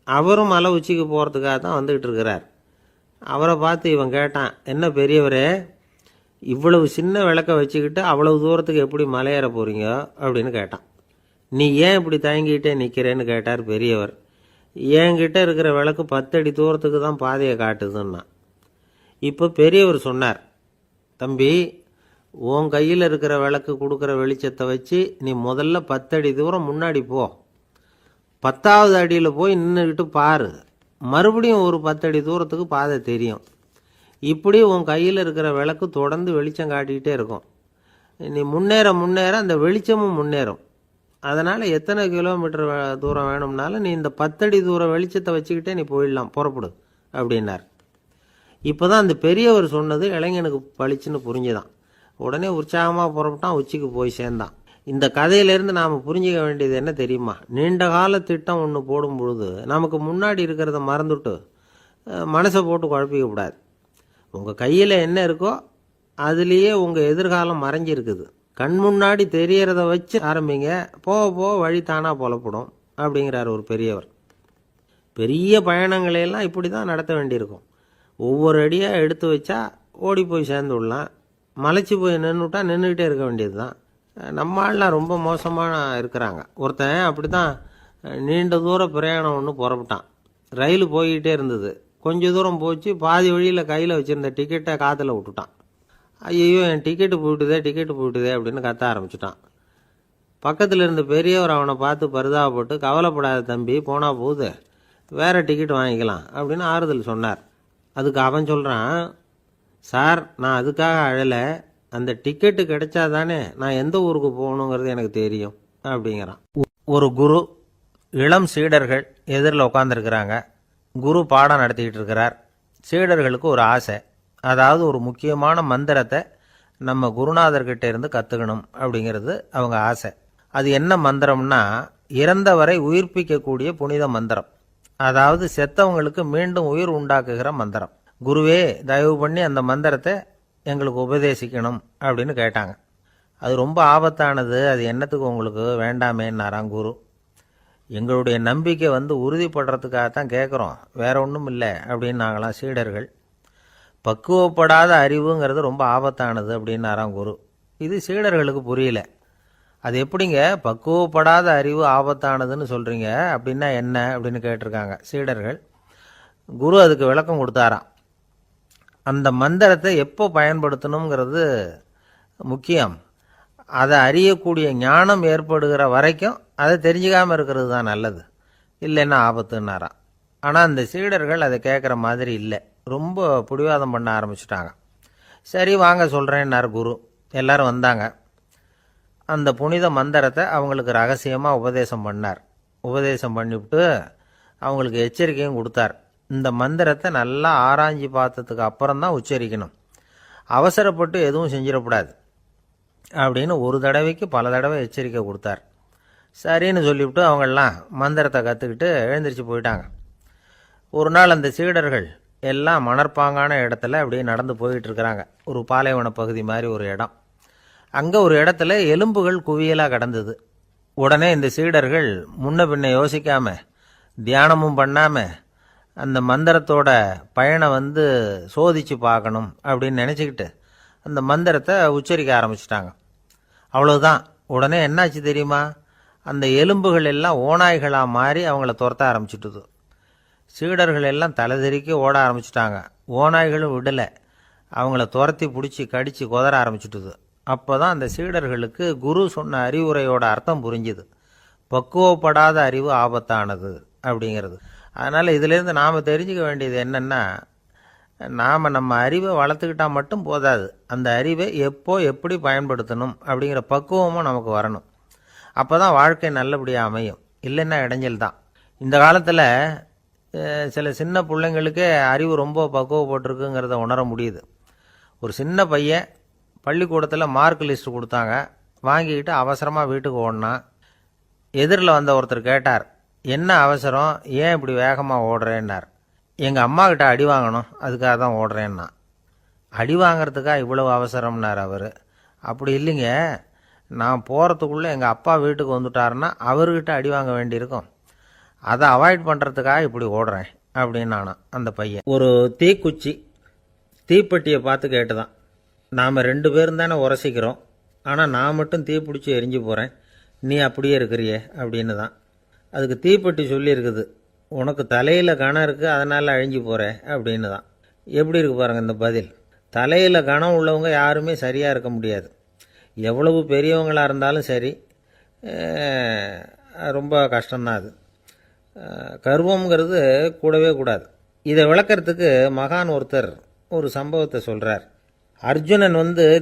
அவரும் மலை உச்சிக்கு போகிறதுக்காக தான் வந்துக்கிட்டு இருக்கிறார். அவரை பார்த்து இவன் கேட்டான், என்ன பெரியவரே, இவ்வளவு சின்ன விளக்கை வச்சுக்கிட்டு அவ்வளவு தூரத்துக்கு எப்படி மலையேற போகிறீங்க அப்படின்னு கேட்டான். நீ ஏன் இப்படி தயங்கிக்கிட்டே நிற்கிறேன்னு கேட்டார் பெரியவர். என்கிட்ட இருக்கிற விளக்கு 10 அடி தூரத்துக்கு தான் பாதையை காட்டுதுன்னா. இப்போ பெரியவர் சொன்னார், தம்பி, உன் கையில் இருக்கிற விளக்கு கொடுக்குற வெளிச்சத்தை வச்சு நீ முதல்ல 10 அடி தூரம் முன்னாடி போ. 10வது அடியில் போய் நின்றுக்கிட்டு பாரு. மறுபடியும் ஒரு 10 அடி தூரத்துக்கு பாதை தெரியும். இப்படி உன் கையில் இருக்கிற விளக்கு தொடர்ந்து வெளிச்சம் காட்டிக்கிட்டே இருக்கும். நீ முன்னேற முன்னேற அந்த வெளிச்சமும் முன்னேறும். அதனால் எத்தனை கிலோமீட்டர் தூரம் வேணும்னாலும் நீ இந்த 10 அடி தூரம் வெளிச்சத்தை வச்சுக்கிட்டே நீ போயிடலாம், புறப்படு அப்படின்னார். இப்போ தான் அந்த பெரியவர் சொன்னது இளைஞனுக்கு பளிச்சுன்னு புரிஞ்சுதான். உடனே உற்சாகமாக புறப்பட்டான், உச்சிக்கு போய் சேர்ந்தான். இந்த கதையிலேருந்து நாம் புரிஞ்சிக்க வேண்டியது என்ன தெரியுமா? நீண்ட கால திட்டம் ஒன்று போடும் பொழுது நமக்கு முன்னாடி இருக்கிறத மறந்துட்டு மனசை போட்டு குழப்பிக்கக்கூடாது. உங்கள் கையில் என்ன இருக்கோ அதுலேயே உங்கள் எதிர்காலம் மறைஞ்சிருக்குது. கண் முன்னாடி தெரியறத வச்சு ஆரம்பிங்க, போக போக வழி தானாக புலப்படும் அப்படிங்கிறார் ஒரு பெரியவர். பெரிய பயணங்களையெல்லாம் இப்படி தான் நடத்த வேண்டியிருக்கும். ஒவ்வொரு அடியாக எடுத்து வச்சா ஓடி போய் சேர்ந்து விடலாம். மலைச்சி போய் நின்றுட்டா நின்றுக்கிட்டே இருக்க வேண்டியது தான். நம்ம ஆள்லாம் ரொம்ப மோசமான இருக்கிறாங்க. ஒருத்தன் அப்படி தான் நீண்ட தூர பிரயாணம் ஒன்று புறப்பட்டான். ரயில் போய்கிட்டே இருந்தது. கொஞ்சம் தூரம் போச்சு, பாதி வழியில் கையில் வச்சுருந்த டிக்கெட்டை காற்றுல விட்டுட்டான். ஐயோ, என் டிக்கெட்டு போயிட்டுதே அப்படின்னு கத்த ஆரம்பிச்சுட்டான். பக்கத்தில் இருந்த பெரியவர் அவனை பார்த்து பரிதாபப்பட்டு, கவலைப்படாத தம்பி, போனால் போகுது, வேறு டிக்கெட் வாங்கிக்கலாம் அப்படின்னு ஆறுதல் சொன்னார். அதுக்கு அவன் சொல்கிறான், சார், நான் அதுக்காக அழலை, அந்த டிக்கெட்டு கிடைச்சா தானே நான் எந்த ஊருக்கு போகணுங்கிறது எனக்கு தெரியும் அப்படிங்கிறான். ஒரு குரு, இளம் சீடர்கள் எதிரில் உட்காந்துருக்கிறாங்க. குரு பாடம் நடத்திக்கிட்டு இருக்கிறார். சீடர்களுக்கு ஒரு ஆசை, அதாவது ஒரு முக்கியமான மந்திரத்தை நம்ம குருநாதர்கிட்ட இருந்து கற்றுக்கணும் அப்படிங்கிறது அவங்க ஆசை. அது என்ன மந்திரம்னா, இறந்தவரை உயிர்ப்பிக்கக்கூடிய புனித மந்திரம். அதாவது செத்தவங்களுக்கு மீண்டும் உயிர் உண்டாக்குகிற மந்திரம். குருவே, தயவு பண்ணி அந்த மந்திரத்தை எங்களுக்கு உபதேசிக்கணும் அப்படின்னு கேட்டாங்க. அது ரொம்ப ஆபத்தானது, அது என்னத்துக்கு உங்களுக்கு வேண்டாமேன்னாராம் குரு. எங்களுடைய நம்பிக்கை உறுதிப்படுறதுக்காகத்தான் கேட்குறோம், வேற ஒன்றும் இல்லை அப்படின்னாங்களாம் சீடர்கள். பக்குவப்படாத அறிவுங்கிறது ரொம்ப ஆபத்தானது அப்படின்னாராம் குரு. இது சீடர்களுக்கு புரியல. அது எப்படிங்க பக்குவப்படாத அறிவு ஆபத்தானதுன்னு சொல்கிறீங்க, அப்படின்னா என்ன அப்படின்னு கேட்டிருக்காங்க சீடர்கள். குரு அதுக்கு விளக்கம் கொடுத்தாராம். அந்த மந்திரத்தை எப்போ பயன்படுத்தணுங்கிறது முக்கியம். அதை அறியக்கூடிய ஞானம் ஏற்படுகிற வரைக்கும் அதை தெரிஞ்சுக்காமல் இருக்கிறது தான் நல்லது, இல்லைன்னா ஆபத்துன்னாராம். ஆனால் அந்த சீடர்கள் அதை கேட்குற மாதிரி இல்லை, ரொம்ப பிடிவாதம் பண்ண ஆரம்பிச்சுட்டாங்க. சரி வாங்க சொல்கிறேன்னார் குரு. எல்லாரும் வந்தாங்க. அந்த புனித மந்திரத்தை அவங்களுக்கு ரகசியமாக உபதேசம் பண்ணார். உபதேசம் பண்ணிவிட்டு அவங்களுக்கு எச்சரிக்கையும் கொடுத்தார். இந்த மந்திரத்தை நல்லா ஆராய்ச்சி பார்த்ததுக்கு அப்புறம்தான் உச்சரிக்கணும், அவசரப்பட்டு எதுவும் செஞ்சிடக்கூடாது அப்படின்னு ஒரு தடவைக்கு பல தடவை எச்சரிக்கை கொடுத்தார். சரின்னு சொல்லிவிட்டு அவங்கெல்லாம் மந்திரத்தை கற்றுக்கிட்டு எழுந்திரிச்சு போயிட்டாங்க. ஒரு நாள் அந்த சீடர்கள் எல்லாம் மணற்பாங்கான இடத்துல அப்படியே நடந்து போயிட்டுருக்கிறாங்க. ஒரு பாலைவன பகுதி மாதிரி ஒரு இடம். அங்கே ஒரு இடத்துல எலும்புகள் குவியலாக கிடந்தது. உடனே இந்த சீடர்கள் முன்ன பின்ன யோசிக்காம, தியானமும் பண்ணாமல் அந்த மந்திரத்தோட பயனை சோதித்து பார்க்கணும் அப்படின்னு நினச்சிக்கிட்டு அந்த மந்திரத்தை உச்சரிக்க ஆரம்பிச்சிட்டாங்க. அவ்வளவுதான். உடனே என்னாச்சு தெரியுமா? அந்த எலும்புகள் எல்லாம் ஓநாய்களாக மாறி அவங்கள துரத்த ஆரம்பிச்சுட்டுது. சீடர்கள் எல்லாம் தலைதெறிக்க ஓட ஆரம்பிச்சிட்டாங்க. ஓநாய்களும் விடலை, அவங்கள துரத்தி பிடிச்சி கடித்து கொதற ஆரம்பிச்சுட்டுது. அப்போ தான் அந்த சீடர்களுக்கு குரு சொன்ன அறிவுரையோட அர்த்தம் புரிஞ்சுது. பக்குவப்படாத அறிவு ஆபத்தானது அப்படிங்கிறது. அதனால் இதிலேருந்து நாம் தெரிஞ்சுக்க வேண்டியது என்னென்னா, நாம் நம்ம அறிவை வளர்த்துக்கிட்டால் மட்டும் போதாது, அந்த அறிவை எப்போ எப்படி பயன்படுத்தணும் அப்படிங்கிற பக்குவமும் நமக்கு வரணும். அப்போ தான் வாழ்க்கை நல்லபடியாக அமையும், இல்லைன்னா இடைஞ்சல் தான். இந்த காலத்தில் சில சின்ன பிள்ளைங்களுக்கே அறிவு ரொம்ப பக்குவப்பட்டிருக்குங்கிறத உணர முடியுது. ஒரு சின்ன பையன் பள்ளிக்கூடத்தில் மார்க் லிஸ்ட் கொடுத்தாங்க, வாங்கிக்கிட்டு அவசரமாக வீட்டுக்கு ஓடினான். எதிரில் வந்த ஒருத்தர் கேட்டார், என்ன அவசரம், ஏன் இப்படி வேகமாக ஓடுறேன்னார். எங்கள் அம்மா கிட்ட அடி வாங்கணும், அதுக்காக தான் ஓடுறேன்னா. அடி வாங்கிறதுக்காக இவ்வளவு அவசரம்னார் அவர். அப்படி இல்லைங்க, நான் போகிறதுக்குள்ளே எங்கள் அப்பா வீட்டுக்கு வந்துட்டாருன்னா அவர்கிட்ட அடி வாங்க வேண்டியிருக்கும், அதை அவாய்ட் பண்ணுறதுக்காக இப்படி ஓடுறேன் அப்படின்னு நானான் அந்த பையன். ஒரு தீக்குச்சி தீப்பெட்டியை பார்த்து கேட்டுதான், நாம் 2 பேரும் தானே உரசிக்கிறோம், ஆனால் நான் மட்டும் தீப்பிடிச்சி எரிஞ்சு போகிறேன், நீ அப்படியே இருக்கிறியே அப்படின்னு தான். அதுக்கு தீப்பெட்டி சொல்லியிருக்குது, உனக்கு தலையில் கணம் இருக்குது அதனால் அழிஞ்சு போகிற அப்படின்னு தான். எப்படி இருக்கு பாருங்கள் இந்த பதில். தலையில் கணம் உள்ளவங்க யாருமே சரியாக இருக்க முடியாது, எவ்வளவு பெரியவங்களாக இருந்தாலும் சரி, ரொம்ப கஷ்டம்தான் அது. கர்வம்ங்கிறது கூடவே கூடாது. இதை விளக்கிறதுக்கு மகான் ஒருத்தர் ஒரு சம்பவத்தை சொல்கிறார். அர்ஜுனன்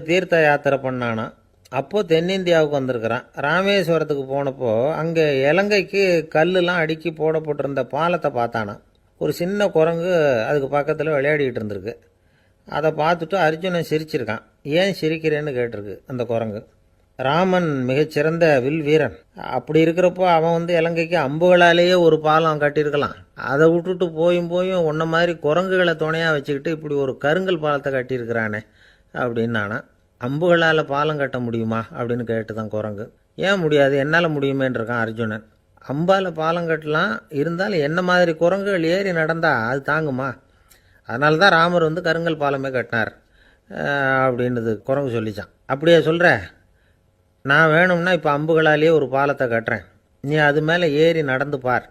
தீர்த்த யாத்திரை பண்ணானா. அப்போது தென்னிந்தியாவுக்கு வந்திருக்கிறான். ராமேஸ்வரத்துக்கு போனப்போ அங்கே இலங்கைக்கு கல்லுலாம் அடுக்கி போடப்பட்டிருந்த பாலத்தை பார்த்தானா. ஒரு சின்ன குரங்கு அதுக்கு பக்கத்தில் விளையாடிக்கிட்டு இருந்திருக்கு. அதை பார்த்துட்டு அர்ஜுனன் சிரிச்சிருக்கான். ஏன் சிரிக்கிறேன்னு கேட்டிருக்கு அந்த குரங்கு. ராமன் மிகச்சிறந்த வில் வீரன், அப்படி இருக்கிறப்போ அவன் இலங்கைக்கு அம்புகளாலேயே ஒரு பாலம் கட்டியிருக்கலாம். அதை விட்டுட்டு போயும் உன்ன மாதிரி குரங்குகளை துணையாக வச்சுக்கிட்டு இப்படி ஒரு கருங்கல் பாலத்தை கட்டியிருக்கிறானே அப்படின்னு நானா. அம்புகளால் பாலம் கட்ட முடியுமா அப்படின்னு கேட்டு தான் குரங்கு. ஏன் முடியாது, என்னால் முடியுமேன்னு இருக்கான் அர்ஜுனன். அம்பால் பாலம் கட்டலாம், இருந்தாலும் என்ன மாதிரி குரங்குகள் ஏறி நடந்தா அது தாங்குமா? அதனால தான் ராமர் கருங்கல் பாலமே கட்டினார் அப்படின்றது குரங்கு சொல்லிச்சான். அப்படியே சொல்கிற, நான் வேணும்னா இப்போ அம்புகளாலேயே ஒரு பாலத்தை கட்டுறேன், நீ அது மேலே ஏறி நடந்து பார்,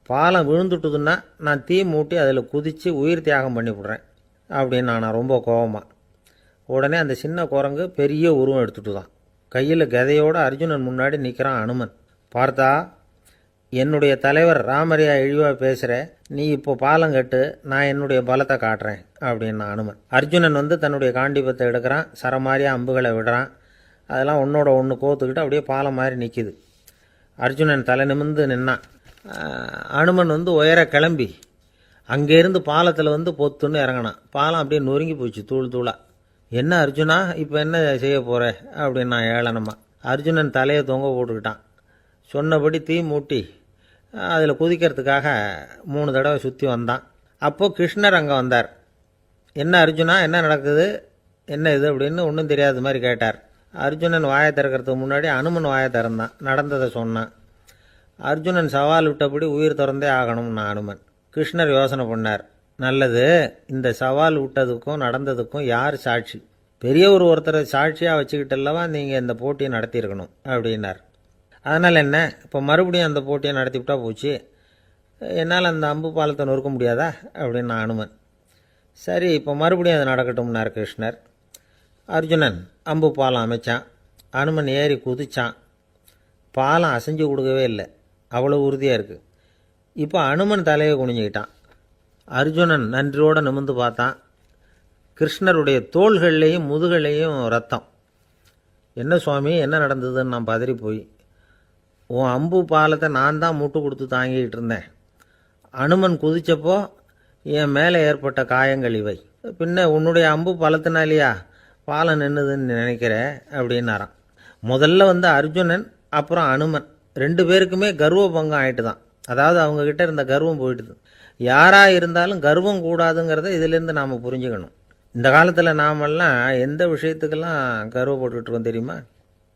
பாலம் விழுந்துட்டுதுன்னா நான் தீ மூட்டி அதில் குதித்து உயிர் தியாகம் பண்ணி விட்றேன் அப்படின்னு நான் ரொம்ப கோபமாக. உடனே அந்த சின்ன குரங்கு பெரிய உருவம் எடுத்துட்டு தான் கையில் கதையோடு அர்ஜுனன் முன்னாடி நிற்கிறான் அனுமன். பார்த்தா, என்னுடைய தலைவர் ராமரையா இழிவாக பேசுகிற, நீ இப்போ பாலம் கட்டு, நான் என்னுடைய பலத்தை காட்டுறேன் அப்படின்னா அனுமன். அர்ஜுனன் தன்னுடைய காண்டிபத்தை எடுக்கிறான், சரமாரியாக அம்புகளை விடுறான். அதெல்லாம் ஒன்றோட ஒன்று கோத்துக்கிட்டு அப்படியே பாலம் மாதிரி நிற்கிது. அர்ஜுனன் தலை நிமிர்ந்து நின்னான். அனுமன் உயர கிளம்பி அங்கேருந்து பாலத்தில் பொத்துன்னு இறங்கினான். பாலம் அப்படியே நொறுங்கி போச்சு தூள் தூளாக. என்ன அர்ஜுனா, இப்போ என்ன செய்ய போகிற அப்படின்னா ஏளனமா. அர்ஜுனன் தலையை தொங்க போட்டுக்கிட்டான். சொன்னபடி தீ மூட்டி அதில் குதிக்கிறதுக்காக 3 தடவை சுற்றி வந்தான். அப்போது கிருஷ்ணர் அங்கே வந்தார். என்ன அர்ஜுனா, என்ன நடக்குது, என்ன இது அப்படின்னு ஒன்றும் தெரியாத மாதிரி கேட்டார். அர்ஜுனன் வாயை திறக்கிறதுக்கு முன்னாடி அனுமன் வாயை திறந்தான், நடந்ததை சொன்னான். அர்ஜுனன் சவால் விட்டபடி உயிர் திறந்தே ஆகணும்னா அனுமன். கிருஷ்ணர் யோசனை பண்ணார். நல்லது, இந்த சவால் விட்டதுக்கும் நடந்ததுக்கும் யார் சாட்சி? பெரியவர் ஒருத்தரை சாட்சியாக வச்சுக்கிட்டல்லவா நீங்கள் இந்த போட்டியை நடத்தியிருக்கணும் அப்படின்னார். அதனால் என்ன, இப்போ மறுபடியும் அந்த போட்டியை நடத்திவிட்டா போச்சு, என்னால் அந்த அம்பு பாலத்தை நொறுக்க முடியாதா அப்படின்னா அனுமன். சரி, இப்போ மறுபடியும் அது நடக்கட்டும்னார் கிருஷ்ணர். அர்ஜுனன் அம்பு பாலம் அமைச்சான். அனுமன் ஏறி குதிச்சான். பாலம் அசைஞ்சு கொடுக்கவே இல்லை, அவ்வளோ உறுதியாக இருக்குது. இப்போ அனுமன் தலையை குனிஞ்சிக்கிட்டான். அர்ஜுனன் நன்றியோடு நிமிர்ந்து பார்த்தான். கிருஷ்ணருடைய தோள்கள்லேயும் முதுகள்லேயும் ரத்தம். என்ன சுவாமி, என்ன நடந்ததுன்னு நான் பதறி போய், உன் அம்பு பாலத்தை நான் தான் மூட்டு கொடுத்து தாங்கிக்கிட்டு இருந்தேன். அனுமன் குதித்தப்போ என் மேலே ஏற்பட்ட காயங்கள் இவை. பின்ன உன்னுடைய அம்பு பலத்தினாலேயா பாலம் நின்றுதுன்னு நினைக்கிறேன் அப்படின்னாரான். முதல்ல அர்ஜுனன் அப்புறம் அனுமன் 2 பேருக்குமே கர்வ பங்கம் ஆகிட்டு தான். அதாவது அவங்கக்கிட்ட இருந்த கர்வம் போயிட்டுது. யாராக இருந்தாலும் கர்வம் கூடாதுங்கிறத இதிலேருந்து நாம் புரிஞ்சுக்கணும். இந்த காலத்தில் நாமெல்லாம் எந்த விஷயத்துக்கெல்லாம் கர்வப்பட்டுருக்கோம் தெரியுமா?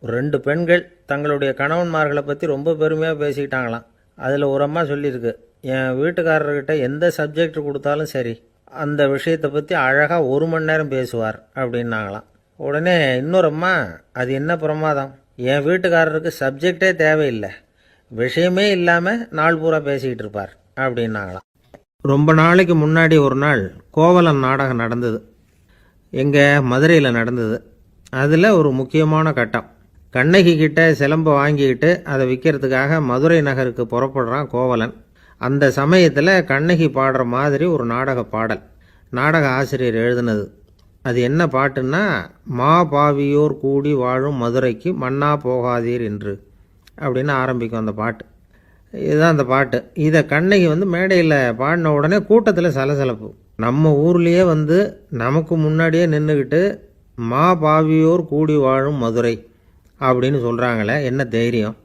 2 பெண்கள் தங்களுடைய கணவன்மார்களை பற்றி ரொம்ப பெருமையாக பேசிக்கிட்டாங்களாம். அதில் ஒரு அம்மா சொல்லியிருக்கு, என் வீட்டுக்காரர்கிட்ட எந்த சப்ஜெக்ட் கொடுத்தாலும் சரி அந்த விஷயத்தை பற்றி அழகாக 1 மணி நேரம் பேசுவார் அப்படின்னாங்களாம். உடனே இன்னொரு அம்மா, அது என்ன பிரமாதம், என் வீட்டுக்காரருக்கு சப்ஜெக்டே தேவையில்லை, விஷயமே இல்லாமல் நாள் பூரா பேசிக்கிட்டு இருப்பார் அப்படின்னாங்களாம். ரொம்ப நாளைக்கு முன்னாடி ஒரு நாள் கோவலன் நாடகம் நடந்தது. எங்கள் மதுரையில் நடந்தது. அதில் ஒரு முக்கியமான கட்டம். கண்ணகி கிட்ட சிலம்பை வாங்கிக்கிட்டு அதை விற்கிறதுக்காக மதுரை நகருக்கு புறப்படுறான் கோவலன். அந்த சமயத்தில் கண்ணகி பாடுற மாதிரி ஒரு நாடக பாடல் நாடக ஆசிரியர் எழுதினது. அது என்ன பாட்டுன்னா, மா பாவியோர் கூடி வாழும் மதுரைக்கு மன்னா போகாதீர் என்று அப்படின்னு ஆரம்பிக்கும் அந்த பாட்டு. இதுதான் அந்த பாட்டு. இதை கண்ணகி மேடையில் பாடின உடனே கூட்டத்தில் சலசலப்பு. நம்ம ஊர்லேயே நமக்கு முன்னாடியே நின்றுக்கிட்டு மா பாவியோர் கூடி வாழும் மதுரை அப்படின்னு சொல்கிறாங்களே, என்ன தைரியம்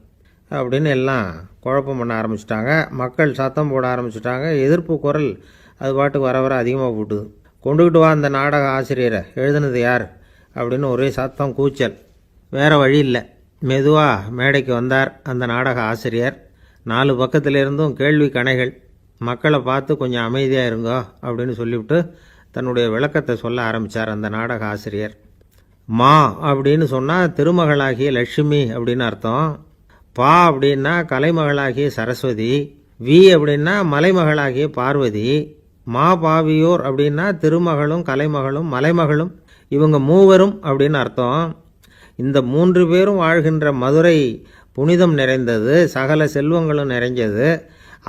அப்படின்னு எல்லாம் குழப்பம் பண்ண ஆரம்பிச்சிட்டாங்க. மக்கள் சத்தம் போட ஆரம்பிச்சிட்டாங்க. எதிர்ப்பு குரல் அது பாட்டுக்கு வர வர அதிகமாக போட்டுது. கொண்டுக்கிட்டு வா அந்த நாடக ஆசிரியரை, எழுதுனது யார் அப்படின்னு ஒரே சத்தம், கூச்சல். வேறு வழி இல்லை. மெதுவாக மேடைக்கு வந்தார் அந்த நாடக ஆசிரியர். 4 பக்கத்திலிருந்தும் கேள்வி கணைகள். மக்களை பார்த்து கொஞ்சம் அமைதியாக இருங்கோ அப்படின்னு சொல்லிவிட்டு தன்னுடைய விளக்கத்தை சொல்ல ஆரம்பித்தார் அந்த நாடக ஆசிரியர். மா அப்படின்னு சொன்னால் திருமகளாகிய லட்சுமி அப்படின்னு அர்த்தம். பா அப்படின்னா கலைமகளாகிய சரஸ்வதி. வி அப்படின்னா மலைமகளாகிய பார்வதி. மா பாவியோர் அப்படின்னா திருமகளும் கலைமகளும் மலைமகளும், இவங்க மூவரும் அப்படின்னு அர்த்தம். இந்த 3 பேரும் வாழ்கின்ற மதுரை புனிதம் நிறைந்தது, சகல செல்வங்களும் நிறைஞ்சது.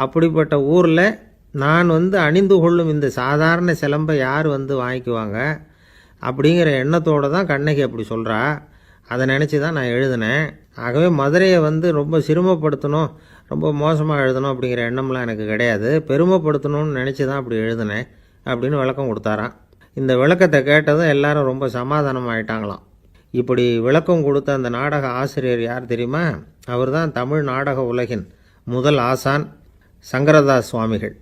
அப்படிப்பட்ட ஊரில் நான் அணிந்து கொள்ளும் இந்த சாதாரண சிலம்பை யார் வாங்கிக்குவாங்க அப்படிங்கிற எண்ணத்தோடு தான் கண்ணகி அப்படி சொல்கிறா. அதை நினச்சி தான் நான் எழுதினேன். ஆகவே மதுரையை ரொம்ப சிரமப்படுத்தணும், ரொம்ப மோசமாக எழுதணும் அப்படிங்கிற எண்ணம்லாம் எனக்கு கிடையாது. பெருமைப்படுத்தணும்னு நினச்சி தான் அப்படி எழுதினேன் அப்படின்னு விளக்கம் கொடுத்தாராம். இந்த விளக்கத்தை கேட்டதும் எல்லாரும் ரொம்ப சமாதானம் ஆகிட்டாங்களாம். இப்படி விளக்கம் கொடுத்த அந்த நாடக ஆசிரியர் யார் தெரியுமா? அவர் தான் தமிழ் நாடக உலகின் முதல் ஆசான் சங்கரதாஸ் சுவாமிகள்.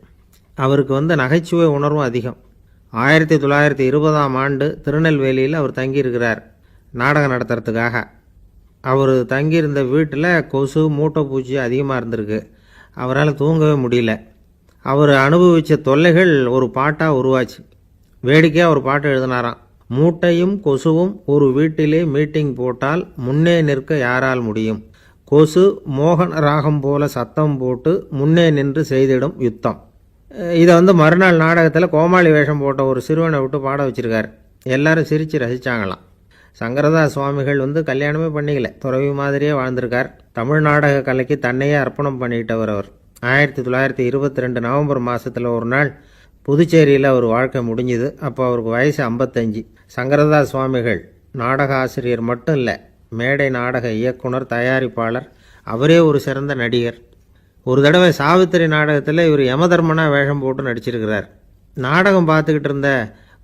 அவருக்கு நகைச்சுவை உணர்வும் அதிகம். 1920ஆம் ஆண்டு திருநெல்வேலியில் அவர் தங்கியிருக்கிறார் நாடகம் நடத்துறதுக்காக. அவர் தங்கியிருந்த வீட்டில் கொசு மூட்டை பூச்சி அதிகமாக இருந்திருக்கு. அவரால் தூங்கவே முடியல. அவர் அனுபவித்த தொல்லைகள் ஒரு பாட்டாக உருவாச்சு. வேடிக்கையாக ஒரு பாட்டு எழுதினாராம். மூட்டையும் கொசுவும் ஒரு வீட்டிலே மீட்டிங் போட்டால் முன்னே நிற்க யாரால் முடியும்? கொசு மோகன ராகம் போல சத்தம் போட்டு முன்னே நின்று செய்திடும் யுத்தம். இதை மறுநாள் நாடகத்தில் கோமாளி வேஷம் போட்ட ஒரு சிறுவனை விட்டு பாட வச்சிருக்காரு. எல்லாரும் சிரித்து ரசித்தாங்களாம். சங்கரதாஸ் சுவாமிகள் கல்யாணமே பண்ணிக்கல, துறவி மாதிரியே வாழ்ந்திருக்கார். தமிழ் நாடக கலைக்கு தன்னையே அர்ப்பணம் பண்ணிட்டவர் அவர். 1922 நவம்பர் மாதத்தில் ஒரு நாள் புதுச்சேரியில் அவர் வாழ்க்கை முடிஞ்சுது. அப்போ அவருக்கு வயசு 55. சங்கரதாஸ் சுவாமிகள் நாடக ஆசிரியர் மட்டும் இல்லை, மேடை நாடக இயக்குனர், தயாரிப்பாளர், அவரே ஒரு சிறந்த நடிகர். ஒரு தடவை சாவித்திரி நாடகத்தில் இவர் யமதர்மனாக வேஷம் போட்டு நடிச்சிருக்கிறார். நாடகம் பார்த்துக்கிட்டு இருந்த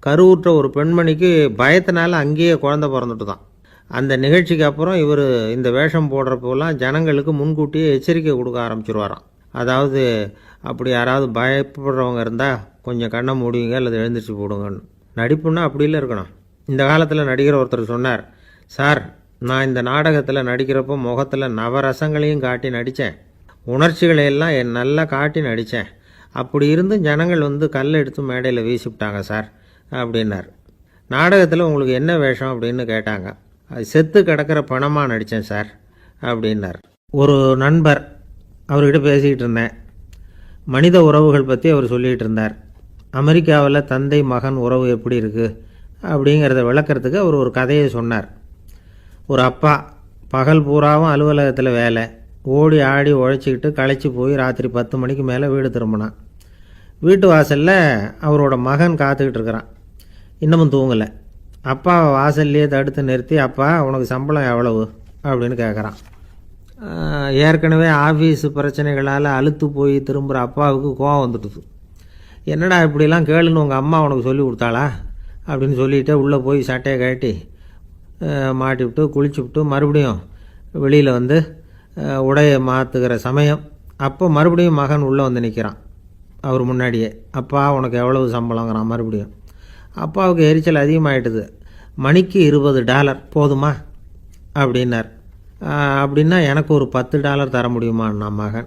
கருவுற்ற ஒரு பெண்மணிக்கு பயத்தினால அங்கேயே குழந்தை பிறந்துட்டு தான். அந்த நிகழ்ச்சிக்கு அப்புறம் இவர் இந்த வேஷம் போடுறப்போலாம் ஜனங்களுக்கு முன்கூட்டியே எச்சரிக்கை கொடுக்க ஆரம்பிச்சிருவாராம். அதாவது அப்படி யாராவது பயப்படுறவங்க இருந்தால் கொஞ்சம் கண்ணை மூடிங்க அல்லது எழுந்திரிச்சு போடுங்கன்னு. நடிப்புன்னா அப்படிலாம் இருக்கணும். இந்த காலத்தில் நடிகர் ஒருத்தர் சொன்னார், சார் நான் இந்த நாடகத்தில் நடிக்கிறப்போ முகத்தில் நவரசங்களையும் காட்டி நடித்தேன், உணர்ச்சிகளை எல்லாம் நல்லா காட்டி நடித்தேன். அப்படி இருந்து ஜனங்கள் கல்லை எடுத்து மேடையில் வீசிவிட்டாங்க சார் அப்படின்னார். நாடகத்தில் உங்களுக்கு என்ன வேஷம் அப்படின்னு கேட்டாங்க. அது செத்து கிடக்கிற பணமாக நடித்தேன் சார் அப்படின்னார். ஒரு நண்பர் அவர்கிட்ட பேசிக்கிட்டு இருந்தேன். மனித உறவுகள் பற்றி அவர் சொல்லிகிட்டு இருந்தார். அமெரிக்காவில் தந்தை மகன் உறவு எப்படி இருக்குது அப்படிங்கிறத விளக்கிறதுக்கு அவர் ஒரு கதையை சொன்னார். ஒரு அப்பா பகல் பூராவும் அலுவலகத்தில் வேலை, ஓடி ஆடி உழைச்சிக்கிட்டு களைச்சி போய் ராத்திரி 10 மணிக்கு மேலே வீடு திரும்பினான். வீட்டு வாசலில் அவரோட மகன் காத்துக்கிட்டு இருக்கிறான். இன்னமும் தூங்கலை. அப்பாவை வாசல்லையே தடுத்து நிறுத்தி, அப்பா உனக்கு சம்பளம் எவ்வளவு அப்படின்னு கேட்குறான். ஏற்கனவே ஆஃபீஸ் பிரச்சனைகளால் அழுத்து போய் திரும்புகிற அப்பாவுக்கு கோவம் வந்துடுது. என்னடா இப்படிலாம் கேளுன்னு உங்கள் அம்மா உனக்கு சொல்லி கொடுத்தாளா அப்படின்னு சொல்லிவிட்டு உள்ளே போய் சட்டையை கட்டி மாட்டிவிட்டு குளிச்சுவிட்டு மறுபடியும் வெளியில் உடையை மாற்றுகிற சமயம் அப்போ மறுபடியும் மகன் உள்ளே நிற்கிறான் அவர் முன்னாடியே. அப்பா உனக்கு எவ்வளவு சம்பளங்கிறான் மறுபடியும். அப்பாவுக்கு எரிச்சல் அதிகமாகிட்டுது. மணிக்கு $20 போதுமா அப்படின்னார். அப்படின்னா எனக்கு ஒரு $10 தர முடியுமான்னா மகன்.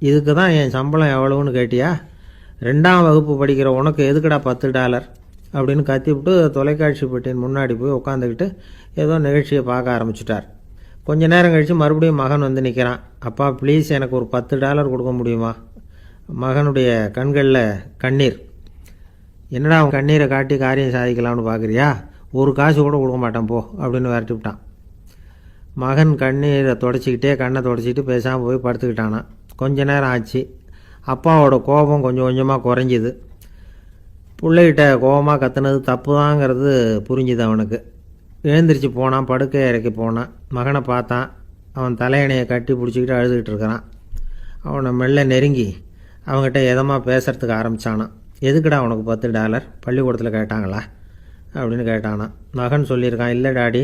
இதுக்கு தான் என் சம்பளம் எவ்வளவுன்னு கேட்டியா? 2ஆம் வகுப்பு படிக்கிற உனக்கு எதுக்குடா $10 அப்படின்னு கத்திவிட்டு தொலைக்காட்சி பெட்டியின் முன்னாடி போய் உட்காந்துக்கிட்டு ஏதோ நிகழ்ச்சியை பார்க்க ஆரம்பிச்சிட்டார். கொஞ்ச நேரம் கழித்து மறுபடியும் மகன் நிற்கிறான். அப்பா ப்ளீஸ் எனக்கு ஒரு $10 கொடுக்க முடியுமா? மகனுடைய கண்களில் கண்ணீர். என்னடா அவன் கண்ணீரை காட்டி காரியம் சாதிக்கலாம்னு பார்க்குறியா? ஒரு காசு கூட கொடுக்க மாட்டான் போ அப்படின்னு விரட்டி விட்டான். மகன் கண்ணீரை தொடச்சிக்கிட்டே கண்ணை தொடச்சிக்கிட்டு பேசாமல் போய் படுத்துக்கிட்டானான். கொஞ்ச நேரம் ஆச்சு. அப்பாவோட கோபம் கொஞ்சம் கொஞ்சமாக குறைஞ்சிது. பிள்ளைகிட்ட கோபமாக கத்துனது தப்பு தாங்கிறது புரிஞ்சுது அவனுக்கு. எழுந்திரிச்சு போனான், படுக்கை இறக்கி போனான். மகனை பார்த்தான். அவன் தலையணையை கட்டி பிடிச்சிக்கிட்டு அழுதுகிட்டு இருக்கிறான். அவனை மெல்ல நெருங்கி அவங்ககிட்ட எதமாக பேசுகிறதுக்கு ஆரம்பித்தானான். எதுக்குடா உனக்கு $10 பள்ளிக்கூடத்தில் கேட்டாங்களா அப்படின்னு கேட்டானான். மகன் சொல்லியிருக்கான், இல்லை டாடி,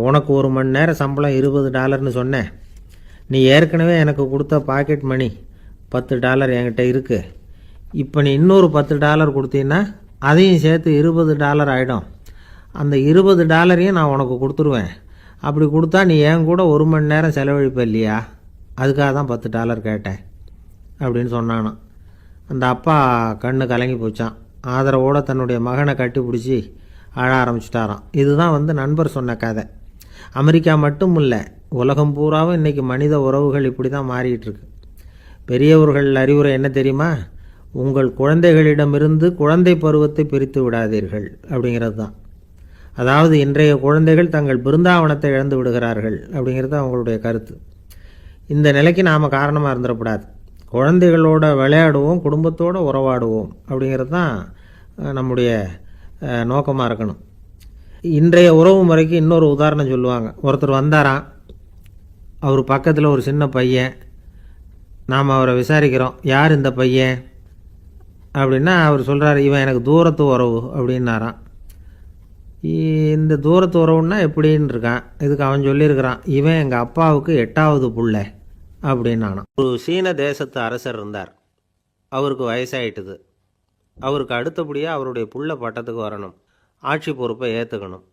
உனக்கு 1 மணி நேரம் சம்பளம் $20ன்னு சொன்னேன். நீ ஏற்கனவே எனக்கு கொடுத்த பாக்கெட் மணி $10 என்கிட்ட இருக்குது. இப்போ நீ இன்னொரு $10 கொடுத்தீங்கன்னா அதையும் சேர்த்து $20 ஆகிடும். அந்த $20 நான் உனக்கு கொடுத்துருவேன். அப்படி கொடுத்தா நீ என் கூட 1 மணி நேரம் செலவழிப்ப இல்லையா? அதுக்காக தான் $10 கேட்டேன் அப்படின்னு சொன்னானான். அந்த அப்பா கண்ணு கலங்கி போச்சான். ஆதரவோடு தன்னுடைய மகனை கட்டி பிடிச்சி அழ ஆரம்பிச்சிட்டாராம். இதுதான் நண்பர் சொன்ன கதை. அமெரிக்கா மட்டும் இல்லை, உலகம் பூராவும் இன்றைக்கி மனித உறவுகள் இப்படி தான் மாறிட்டுருக்கு. பெரியவர்கள் அறிவுரை என்ன தெரியுமா? உங்கள் குழந்தைகளிடமிருந்து குழந்தை பருவத்தை பிரித்து விடாதீர்கள் அப்படிங்கிறது தான். அதாவது இன்றைய குழந்தைகள் தங்கள் பிருந்தாவனத்தை இழந்து விடுகிறார்கள் அப்படிங்கிறது அவங்களுடைய கருத்து. இந்த நிலைக்கு நாம் காரணமாக இருந்துடக்கூடாது. குழந்தைகளோட விளையாடுவோம், குடும்பத்தோடு உறவாடுவோம் அப்படிங்கிறது தான் நம்முடைய நோக்கமாக இருக்கணும். இன்றைய உறவு முறைக்கு இன்னொரு உதாரணம் சொல்லுவாங்க. ஒருத்தர் வந்தாராம், அவர் பக்கத்தில் ஒரு சின்ன பையன். நாம் அவரை விசாரிக்கிறோம், யார் இந்த பையன் அப்படின்னா அவர் சொல்கிறார், இவன் எனக்கு தூரத்து உறவு அப்படின்னாராம். இந்த தூரத்து உறவுன்னா எப்படின்னு இருக்கான். இதுக்கு அவன் சொல்லியிருக்கிறான், இவன் எங்கள் அப்பாவுக்கு 8வது புள்ளை அப்படின்னானான். ஒரு சீன தேசத்து அரசர் இருந்தார். அவருக்கு வயசாயிட்டுது. அவருக்கு அடுத்தபடியாக அவருடைய புள்ள பட்டத்துக்கு வரணும், ஆட்சி பொறுப்பை ஏற்றுக்கணும்.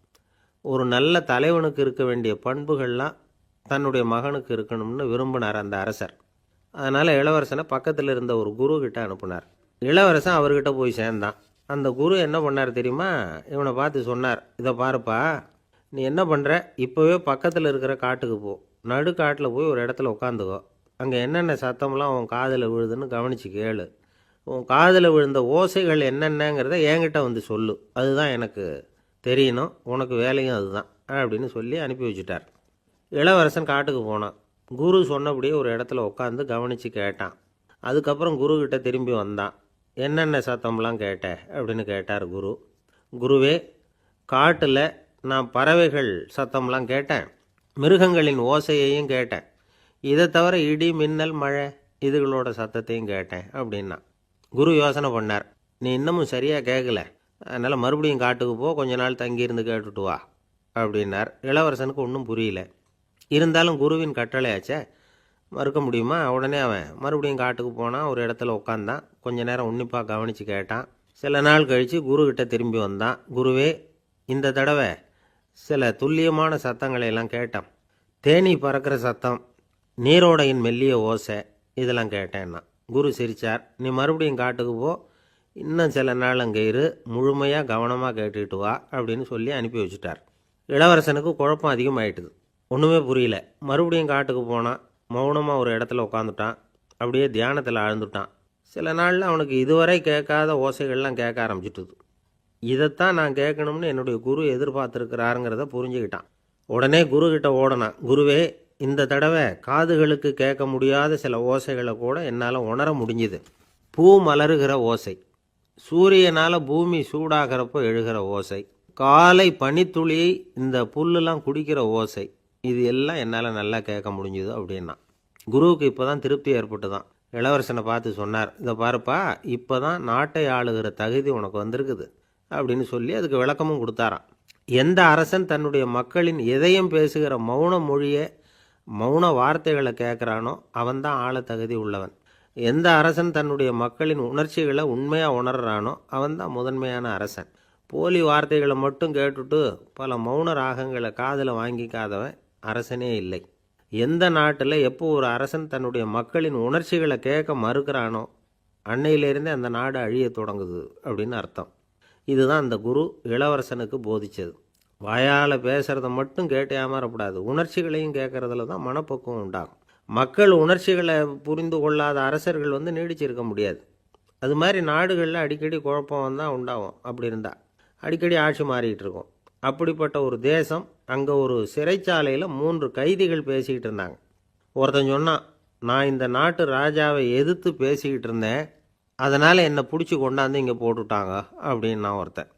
ஒரு நல்ல தலைவனுக்கு இருக்க வேண்டிய பண்புகள்லாம் தன்னுடைய மகனுக்கு இருக்கணும்னு விரும்பினார் அந்த அரசர். அதனால் இளவரசனை பக்கத்தில் இருந்த ஒரு குரு கிட்ட அனுப்புனார். இளவரசன் அவர்கிட்ட போய் சேர்ந்தான். அந்த குரு என்ன பண்ணார் தெரியுமா? இவனை பார்த்து சொன்னார், இதை பாருப்பா, நீ என்ன பண்ணுற, இப்போவே பக்கத்தில் இருக்கிற காட்டுக்கு போ, நடுக்காட்டில் போய் ஒரு இடத்துல உட்காந்துக்கோ. அங்கே என்னென்ன சத்தம்லாம் உன் காதில் விழுதுன்னு கவனித்து கேளு. உன் காதில் விழுந்த ஓசைகள் என்னென்னங்கிறத என்கிட்ட சொல்லு, அதுதான் எனக்கு தெரியணும், உனக்கு வேலையும் அதுதான் அப்படின்னு சொல்லி அனுப்பி வச்சுட்டார். இளவரசன் காட்டுக்கு போனான். குரு சொன்னபடியே ஒரு இடத்துல உட்காந்து கவனித்து கேட்டான். அதுக்கப்புறம் குருக்கிட்ட திரும்பி வந்தான். என்னென்ன சத்தம்லாம் கேட்ட அப்படின்னு கேட்டார் குரு. குருவே, காட்டில் நான் பறவைகள் சத்தம்லாம் கேட்டேன், மிருகங்களின் ஓசையையும் கேட்டேன், இதை தவிர இடி மின்னல் மழை இதுகளோட சத்தத்தையும் கேட்டேன் அப்படின்னா. குரு யோசனை பண்ணார், நீ இன்னமும் சரியாக கேட்கல, அதனால் மறுபடியும் காட்டுக்கு போ, கொஞ்ச நாள் தங்கியிருந்து கேட்டுட்டு வா அப்படின்னார். இளவரசனுக்கு ஒன்றும் புரியல. இருந்தாலும் குருவின் கட்டளையாச்சே, மறுக்க முடியுமா? உடனே அவன் மறுபடியும் காட்டுக்கு போனான். ஒரு இடத்துல உட்காந்தான். கொஞ்ச நேரம் உன்னிப்பாக கவனித்து கேட்டான். சில நாள் கழித்து குருக்கிட்ட திரும்பி வந்தான். குருவே, இந்த தடவை சில துல்லியமான சத்தங்களை எல்லாம் கேட்டான். தேனி பறக்கிற சத்தம், நீரோடையின் மெல்லிய ஓசை, இதெல்லாம் கேட்டேன்னா. குரு சிரித்தார். நீ மறுபடியும் காட்டுக்கு போ, இன்னும் சில நாள் அங்கே இரு, முழுமையாக கவனமாக கேட்டுக்கிட்டு வா அப்படின்னு சொல்லி அனுப்பி வச்சுட்டார். இளவரசனுக்கு குழப்பம் அதிகமாயிட்டுது. ஒன்றுமே புரியல. மறுபடியும் காட்டுக்கு போனான். மௌனமாக ஒரு இடத்துல உட்காந்துட்டான். அப்படியே தியானத்தில் ஆழ்ந்துட்டான். சில நாளில் அவனுக்கு இதுவரை கேட்காத ஓசைகள்லாம் கேட்க ஆரம்பிச்சிட்டுது. இதைத்தான் நான் கேட்கணும்னு என்னுடைய குரு எதிர்பார்த்துருக்கிறாருங்கிறத புரிஞ்சுக்கிட்டான். உடனே குருக்கிட்ட ஓடனான். குருவே, இந்த தடவை காதுகளுக்கு கேட்க முடியாத சில ஓசைகளை கூட என்னால் உணர முடிஞ்சுது. பூ மலருகிற ஓசை, சூரியனால் பூமி சூடாகிறப்போ எழுகிற ஓசை, காலை பனித்துளியை இந்த புல்லுலாம் குடிக்கிற ஓசை, இது எல்லாம் என்னால் நல்லா கேட்க முடிஞ்சுது அப்படின்னா. குருவுக்கு இப்போ தான் திருப்தி ஏற்பட்டு தான். இளவரசனை பார்த்து சொன்னார், இதை பாருப்பா, இப்போ தான் நாட்டை ஆளுகிற தகுதி உனக்கு வந்திருக்குது அப்படின்னு சொல்லி அதுக்கு விளக்கமும் கொடுத்தாராம். எந்த அரசன் தன்னுடைய மக்களின் எதையும் பேசுகிற மௌன மொழியை, மௌன வார்த்தைகளை கேட்குறானோ அவன்தான் ஆள தகுதி உள்ளவன். எந்த அரசன் தன்னுடைய மக்களின் உணர்ச்சிகளை உண்மையாக உணர்றானோ அவன்தான் முதன்மையான அரசன். போலி வார்த்தைகளை மட்டும் கேட்டுட்டு பல மௌன ராகங்களை காதில் வாங்கிக்காதவன் அரசனே இல்லை. எந்த நாட்டில் எப்போ ஒரு அரசன் தன்னுடைய மக்களின் உணர்ச்சிகளை கேட்க மறுக்கிறானோ அன்னையிலேருந்தே அந்த நாடு அழிய தொடங்குது அப்படின்னு அர்த்தம். இதுதான் அந்த குரு இளவரசனுக்கு போதிச்சது. வாயால் பேசுகிறத மட்டும் கேட்டு ஏமாறக்கூடாது, உணர்ச்சிகளையும் கேட்குறதுல தான் மனப்பக்குவம் உண்டாகும். மக்கள் உணர்ச்சிகளை புரிந்து கொள்ளாத அரசர்கள் நீடிச்சிருக்க முடியாது. அது மாதிரி நாடுகளில் அடிக்கடி குழப்பம் தான் உண்டாகும். அப்படி இருந்தால் அடிக்கடி ஆட்சி மாறிக்கிட்டு இருக்கும். அப்படிப்பட்ட ஒரு தேசம், அங்கே ஒரு சிறைச்சாலையில் 3 கைதிகள் பேசிக்கிட்டு இருந்தாங்க. ஒருத்தன் சொன்னான், நான் இந்த நாட்டு ராஜாவை எதிர்த்து பேசிக்கிட்டு இருந்தேன், அதனால் என்னை பிடிச்சி கொண்டாந்து இங்கே போட்டுட்டாங்க அப்படின்னா ஒருத்தன்.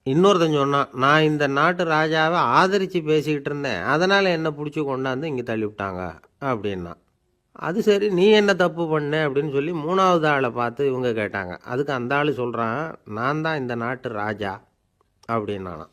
இன்னொருத்தன் சொன்னான், நான் இந்த நாட்டு ராஜாவை ஆதரித்து பேசிக்கிட்டு இருந்தேன், அதனால் என்னை பிடிச்சி கொண்டாந்து இங்கே தள்ளிவிட்டாங்க அப்படின்னா. அது சரி, நீ என்ன தப்பு பண்ண அப்படின்னு சொல்லி 3வது ஆளை பார்த்து இவங்க கேட்டாங்க. அதுக்கு அந்த ஆள் சொல்கிறான், நான் தான் இந்த நாட்டு ராஜா அப்படின்னானா.